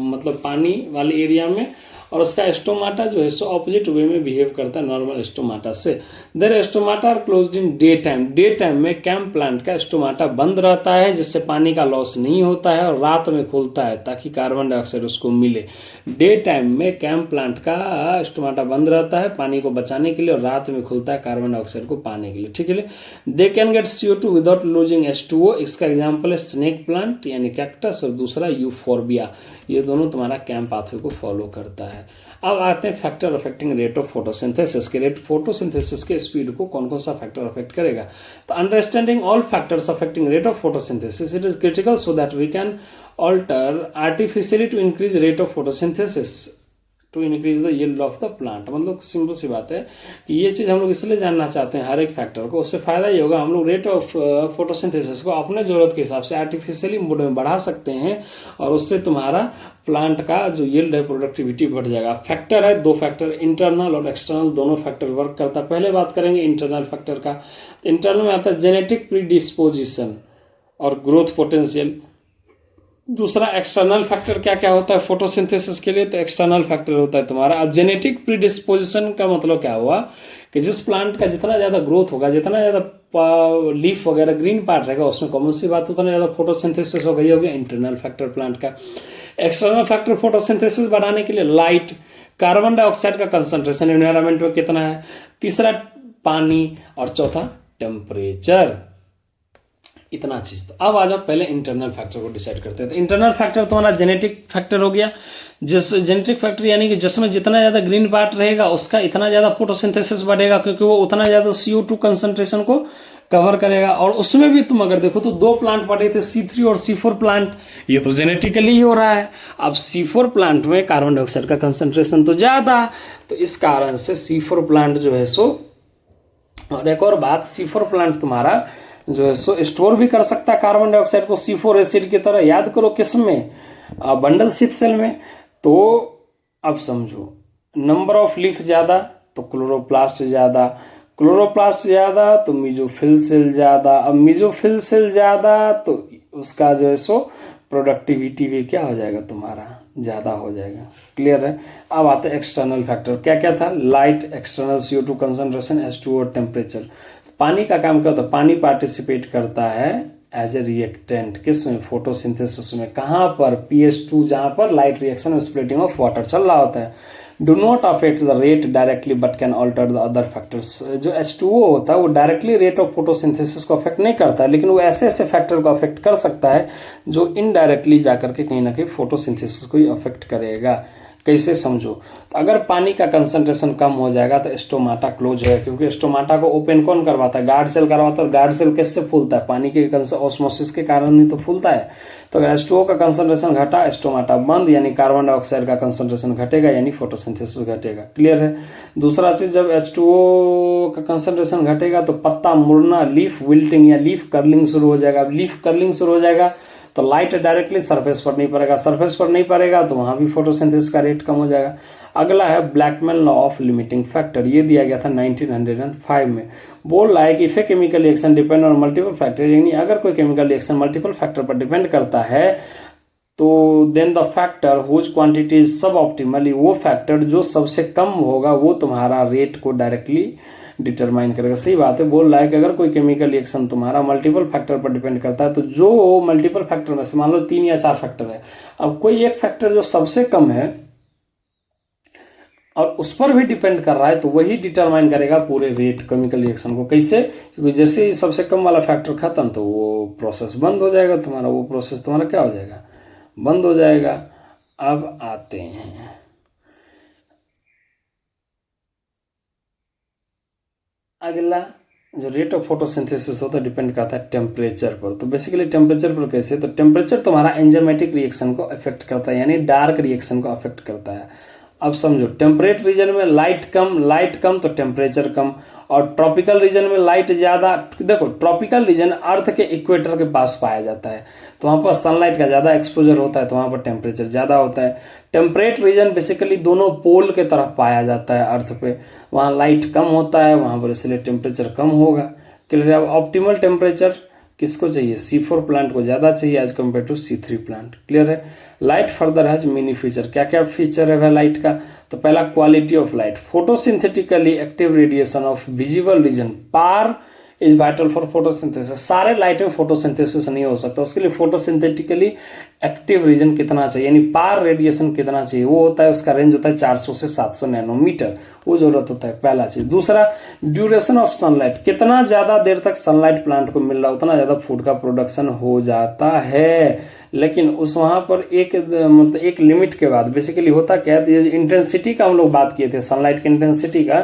मतलब पानी वाले एरिया में। और उसका एस्टोमाटा जो है सो ऑपोजिट वे में बिहेव करता है नॉर्मल एस्टोमाटा से। Their stomata are closed in day time, day time में कैम प्लांट का एस्टोमाटा बंद रहता है जिससे पानी का लॉस नहीं होता है, और रात में खुलता है ताकि कार्बन डाइऑक्साइड उसको मिले। डे टाइम में कैम प्लांट का एस्टोमाटा बंद रहता है पानी को बचाने के लिए, और रात में खुलता है कार्बन डाइऑक्साइड को पाने के लिए, ठीक है। They can get CO2 without losing H2O। इसका एग्जाम्पल है स्नेक प्लांट यानी कैक्टस, और दूसरा यूफोर्बिया। ये दोनों तुम्हारा कैम पाथवे को फॉलो करता है। अब आते हैं factor affecting rate of photosynthesis के। रेट फोटोसिंथेसिस के स्पीड को कौन कौन सा फैक्टर अफेक्ट करेगा, तो understanding all factors affecting rate of photosynthesis it is critical so that we can alter artificially to increase rate of photosynthesis to increase the yield of the plant. मतलब simple सी बात है कि ये चीज़ हम लोग इसलिए जानना चाहते हैं हर एक फैक्टर को, उससे फायदा ये होगा हम लोग रेट ऑफ फोटोसिंथेसिस को अपने ज़रूरत के हिसाब से आर्टिफिशियली मोड में बढ़ा सकते हैं, और उससे तुम्हारा प्लांट का जो यील्ड है प्रोडक्टिविटी बढ़ जाएगा। फैक्टर है दो फैक्टर, इंटरनल और एक्सटर्नल दोनों फैक्टर वर्क करता है। पहले बात करेंगे इंटरनल फैक्टर का। इंटरनल में आता है जेनेटिक प्रीडिस्पोजिशन और ग्रोथ पोटेंशियल। दूसरा एक्सटर्नल फैक्टर क्या क्या होता है फोटोसिंथेसिस के लिए, तो एक्सटर्नल फैक्टर होता है तुम्हारा। अब जेनेटिक प्रीडिस्पोजिशन का मतलब क्या हुआ कि जिस प्लांट का जितना ज़्यादा ग्रोथ होगा, जितना ज़्यादा लीफ वगैरह ग्रीन पार्ट रहेगा, उसमें कॉमन सी बात उतना ज़्यादा फोटोसिंथेसिस हो गई होगी, इंटरनल फैक्टर प्लांट का। एक्सटर्नल फैक्टर फोटोसिंथेसिस बढ़ाने के लिए लाइट, कार्बन डाइऑक्साइड का कंसंट्रेशन एनवायरमेंट में कितना है, तीसरा पानी, और चौथा टेम्परेचर। इतना चीज। तो अब आ जाओ पहले इंटरनल फैक्टर को डिसाइड करते हैं। तो इंटरनल फैक्टर तुम्हारा जेनेटिक फैक्टर हो गया, जिस जेनेटिक फैक्टर यानी कि जिसमें जितना ज़्यादा ग्रीन पार्ट रहेगा उसका इतना ज़्यादा फोटोसिंथेसिस बढ़ेगा, क्योंकि वो उतना ज़्यादा CO2 कंसंट्रेशन को कवर करेगा। और उसमें भी तुम अगर देखो तो दो प्लांट पड़े थे, C3 और C4 प्लांट, ये तो जेनेटिकली ही हो रहा है। अब C4 प्लांट में कार्बन डाइऑक्साइड का कंसंट्रेशन तो ज़्यादा, तो इस कारण से C4 प्लांट जो है सो, और एक और बात, C4 प्लांट तुम्हारा जो है सो स्टोर भी कर सकता है कार्बन डाइऑक्साइड को C4 एसिड की तरह। याद करो किस में, बंडल शीथ सेल में। तो अब समझो, नंबर ऑफ लीफ ज़्यादा तो क्लोरोप्लास्ट ज़्यादा, क्लोरोप्लास्ट ज़्यादा तो मीजोफिल सेल ज़्यादा, अब मीजोफिल सेल ज़्यादा तो उसका जो है सो प्रोडक्टिविटी भी क्या हो जाएगा तुम्हारा, ज़्यादा हो जाएगा। क्लियर है। अब आते हैं एक्सटर्नल फैक्टर, क्या क्या था, light, external CO2 concentration, H2O और टेम्परेचर। पानी का काम क्या होता है, पानी पार्टिसिपेट करता है एज ए रिएक्टेंट किसमें, फोटोसिंथेसिस में। कहाँ पर, PS2, जहाँ पर लाइट रिएक्शन में स्प्लिटिंग ऑफ वाटर चल रहा होता है। Do not affect the rate directly but can alter the other factors. जो H2O होता है वो डायरेक्टली रेट ऑफ फोटोसिंथेसिस को अफेक्ट नहीं करता है, लेकिन वो ऐसे ऐसे फैक्टर को अफेक्ट कर सकता है जो इनडायरेक्टली जाकर के कहीं ना कहीं फोटोसिंथेसिस को ही अफेक्ट करेगा। कैसे समझो, तो अगर पानी का कंसंट्रेशन कम हो जाएगा तो स्टोमाटा क्लोज है, क्योंकि स्टोमाटा को ओपन कौन करवाता है, गार्ड सेल करवाता है। और गार्ड सेल कैसे फूलता है, पानी के ऑस्मोसिस के कारण ही तो फूलता है। तो अगर H2O का कंसंट्रेशन घटा, स्टोमाटा बंद, यानी कार्बन डाइऑक्साइड का कंसंट्रेशन घटेगा, यानी फोटोसिंथेसिस घटेगा। क्लियर है। दूसरा चीज, जब H2O का कंसंट्रेशन घटेगा तो पत्ता मुड़ना, लीफ विल्टिंग या लीफ कर्लिंग शुरू हो जाएगा। अब लीफ कर्लिंग शुरू हो जाएगा तो लाइट डायरेक्टली सरफेस पर नहीं पड़ेगा, सरफेस पर नहीं पड़ेगा तो वहां भी फोटोसिंथेसिस का रेट कम हो जाएगा। अगला है Blackman law of limiting factor, ये दिया गया था 1905 में। बोल रहा है कि if a chemical reaction depend on multiple factor, यानी अगर कोई केमिकल रिएक्शन मल्टीपल फैक्टर पर डिपेंड करता है तो then the factor whose quantity is suboptimally, वो फैक्टर जो सबसे कम होगा वो तुम्हारा रेट को डायरेक्टली डिटरमाइन करेगा। सही बात है। बोल रहा है कि अगर कोई केमिकल रिएक्शन तुम्हारा मल्टीपल फैक्टर पर डिपेंड करता है तो जो मल्टीपल फैक्टर में से मान लो 3 या 4 फैक्टर है, अब कोई एक फैक्टर जो सबसे कम है और उस पर भी डिपेंड कर रहा है तो वही डिटरमाइन करेगा पूरे रेट केमिकल रिएक्शन को। कैसे, क्योंकि जैसे ही सबसे कम वाला फैक्टर खत्म तो वो प्रोसेस बंद हो जाएगा तुम्हारा, वो प्रोसेस तुम्हारा क्या हो जाएगा, बंद हो जाएगा। अब आते हैं अगला। जो रेट ऑफ फोटोसिंथेसिस होता है डिपेंड करता है टेम्परेचर पर। तो बेसिकली टेम्परेचर पर कैसे, तो टेम्परेचर तुम्हारा एंजाइमेटिक रिएक्शन को अफेक्ट करता है, यानी डार्क रिएक्शन को अफेक्ट करता है। अब समझो, टेम्परेट रीजन में लाइट कम तो टेम्परेचर कम, और ट्रॉपिकल रीजन में लाइट ज़्यादा। देखो, ट्रॉपिकल रीजन अर्थ के इक्वेटर के पास पाया जाता है, तो वहाँ पर सनलाइट का ज़्यादा एक्सपोजर होता है, तो वहाँ पर टेम्परेचर ज़्यादा होता है। टेम्परेट रीजन बेसिकली दोनों पोल के तरफ पाया जाता है अर्थ पे, वहाँ लाइट कम होता है, वहाँ पर इसलिए टेम्परेचर कम होगा। क्लियर। अब ऑप्टिमल टेम्परेचर किसको चाहिए, C4 प्लांट को ज़्यादा चाहिए as compare to C3 plant. Clear है। Light further has many feature. क्या क्या फीचर है वह लाइट का, तो पहला quality of light, photosynthetically active radiation of visible region PAR is vital for photosynthesis. सारे लाइट में फोटोसिंथेसिस नहीं हो सकता, उसके लिए फोटोसिंथेटिकली एक्टिव रीजन कितना चाहिए, यानी पार रेडिएशन कितना चाहिए, वो होता है, उसका रेंज होता है 400 से 700 नैनोमीटर, वो जरूरत होता है, पहला चीज। दूसरा, ड्यूरेशन ऑफ सनलाइट, कितना ज्यादा देर तक सनलाइट प्लांट को मिल रहा है उतना ज्यादा फूड का प्रोडक्शन हो जाता है। लेकिन उस वहां पर एक लिमिट के बाद बेसिकली होता क्या है, तो इंटेंसिटी का हम लोग बात किए थे, सनलाइट की इंटेंसिटी का,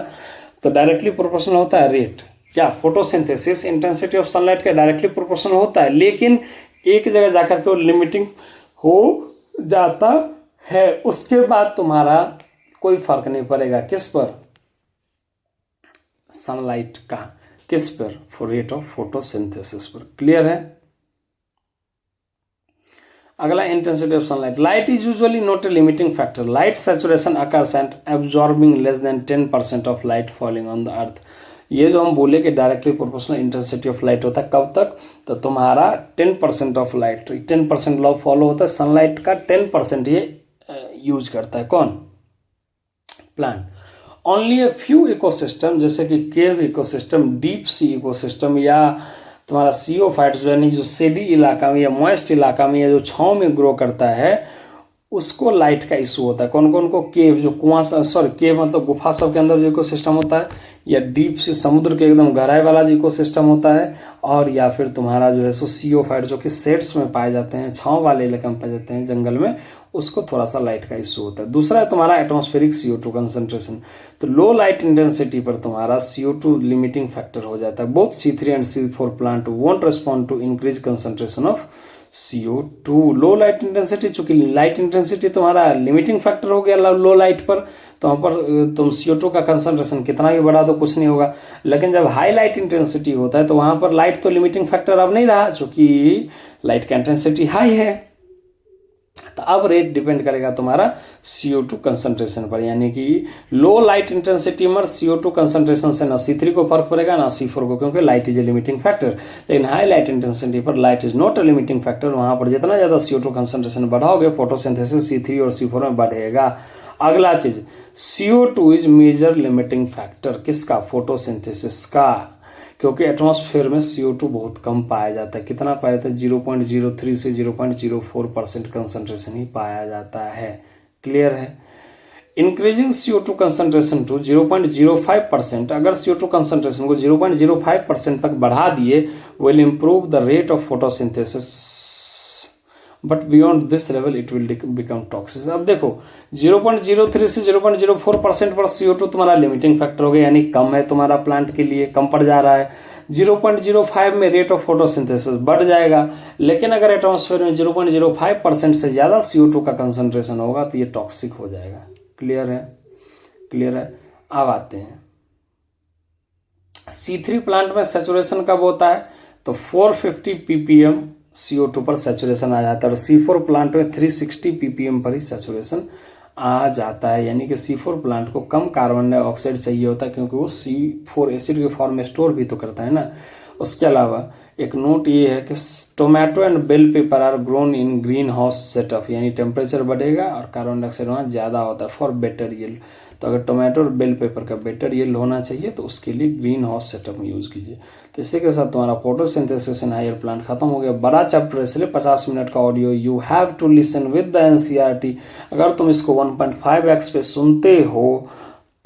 तो डायरेक्टली प्रोपोर्शनल होता है रेट, क्या, फोटोसिंथेसिस इंटेंसिटी ऑफ सनलाइट का डायरेक्टली प्रोपोर्शनल होता है, लेकिन एक जगह जाकर के वो लिमिटिंग हो जाता है, उसके बाद तुम्हारा कोई फर्क नहीं पड़ेगा किस पर, सनलाइट का, किस पर, रेट ऑफ फोटोसिंथेसिस पर। क्लियर है। अगला, intensity of sunlight, light is usually not a limiting factor, light saturation occurs and absorbing less than 10% of light falling on the earth. ये जो हम बोले कि directly proportional intensity of light होता है, कब तक, तो तुम्हारा 10% ऑफ लाइट, 10% लॉ फॉलो होता है, सनलाइट का 10% ये यूज करता है, कौन, plant. Only a few ecosystem, जैसे कि केव इकोसिस्टम, डीप सी इकोसिस्टम, या तुम्हारा सीओफाइट्स, यानी जो सेडी इलाका में या मॉइस्ट इलाका में या जो छांव में ग्रो करता है, उसको लाइट का इशू होता है। कौन कौन को, केव, जो कुआं, सॉरी केव मतलब गुफा सब के अंदर जो इकोसिस्टम होता है, या डीप से समुद्र के एकदम गहराई वाला जो इकोसिस्टम होता है, और या फिर तुम्हारा जो है सो सीओफाइट जो कि सेट्स में पाए जाते हैं, छांव वाले इलाके में पाए जाते हैं, जंगल में, उसको थोड़ा सा लाइट का इशू होता है। दूसरा है तुम्हारा एटमॉस्फेरिक CO2 कंसंट्रेशन, तो लो लाइट इंटेंसिटी पर तुम्हारा CO2 लिमिटिंग फैक्टर हो जाता है। Both C3 and C4 plant won't respond to increase concentration of CO2। Low light intensity, चूंकि लाइट इंटेंसिटी तुम्हारा लिमिटिंग फैक्टर हो गया लो लाइट पर, तो वहाँ पर तुम CO2 का कंसंट्रेशन कितना भी बढ़ा तो कुछ नहीं होगा। लेकिन जब हाई लाइट इंटेंसिटी होता है तो वहाँ पर लाइट तो लिमिटिंग फैक्टर अब नहीं रहा, चूंकि लाइट का इंटेंसिटी हाई है, तो अब रेट डिपेंड करेगा तुम्हारा CO2 कंसंट्रेशन पर, यानी कि लो लाइट इंटेंसिटी में CO2 कंसंट्रेशन से ना C3 को फर्क पड़ेगा ना C4 को, क्योंकि light is a limiting factor. लेकिन हाई लाइट इंटेंसिटी पर light is not a limiting factor, वहां पर जितना ज्यादा CO2 कंसंट्रेशन बढ़ाओगे फोटोसिंथेसिस C3 और C4 में बढ़ेगा। अगला चीज, CO2 is major limiting factor, किसका, फोटोसिंथेसिस का, क्योंकि एटमॉस्फेयर में CO2 बहुत कम पाया जाता है। कितना पाया जाता है, 0.03 से 0.04% कंसंट्रेशन ही पाया जाता है। क्लियर है। इंक्रीजिंग CO2 कंसंट्रेशन टू 0.05%, अगर CO2 कंसंट्रेशन को 0.05% तक बढ़ा दिए, will improve the rate of photosynthesis, but beyond this level it will become toxic. अब देखो, 0.03 से 0.04% पर CO2 तुम्हारा लिमिटिंग फैक्टर हो गया, यानी कम है तुम्हारा प्लांट के लिए, कम पड़ जा रहा है। 0.05 में रेट ऑफ फोटोसिंथेसिस बढ़ जाएगा, लेकिन अगर एटमॉस्फेयर में 0.05% से ज्यादा CO2 का कंसंट्रेशन होगा तो ये टॉक्सिक हो जाएगा। क्लियर है, क्लियर है। अब आते हैं C3 प्लांट में सैचुरेशन कब होता है, तो 450 ppm CO2 पर सैचुरेशन आ जाता है, और C4 प्लांट में 360 ppm पर ही सैचुरेशन आ जाता है। यानी कि C4 प्लांट को कम कार्बन डाइऑक्साइड चाहिए होता है, क्योंकि वो C4 एसिड के फॉर्म में स्टोर भी तो करता है ना। उसके अलावा एक नोट ये है कि tomato and bell pepper are grown in greenhouse setup, यानी टेम्परेचर बढ़ेगा और कार्बन डाइऑक्साइड वहाँ ज़्यादा होता है फॉर बेटर यील्ड। तो अगर टोमेटो और बेल पेपर का बेटर यील्ड होना चाहिए तो उसके लिए ग्रीन हाउस सेटअप में यूज़ कीजिए। तो इसी के साथ तुम्हारा फोटोसिंथेसिस इन हायर प्लांट खत्म हो गया। बड़ा चैप्टर इसलिए 50 मिनट का audio, you have to listen with the NCERT। अगर तुम इसको 1.5x पे सुनते हो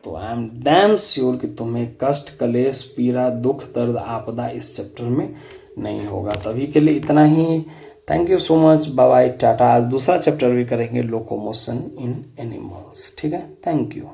तो आई एम डैम श्योर कि तुम्हें कष्ट, कलेश, पीड़ा, दुख, दर्द, आपदा इस चैप्टर में नहीं होगा। तभी के लिए इतना ही thank you so much, bye bye, tata. आज दूसरा चैप्टर भी करेंगे, लोकोमोशन इन एनिमल्स। ठीक है, थैंक यू।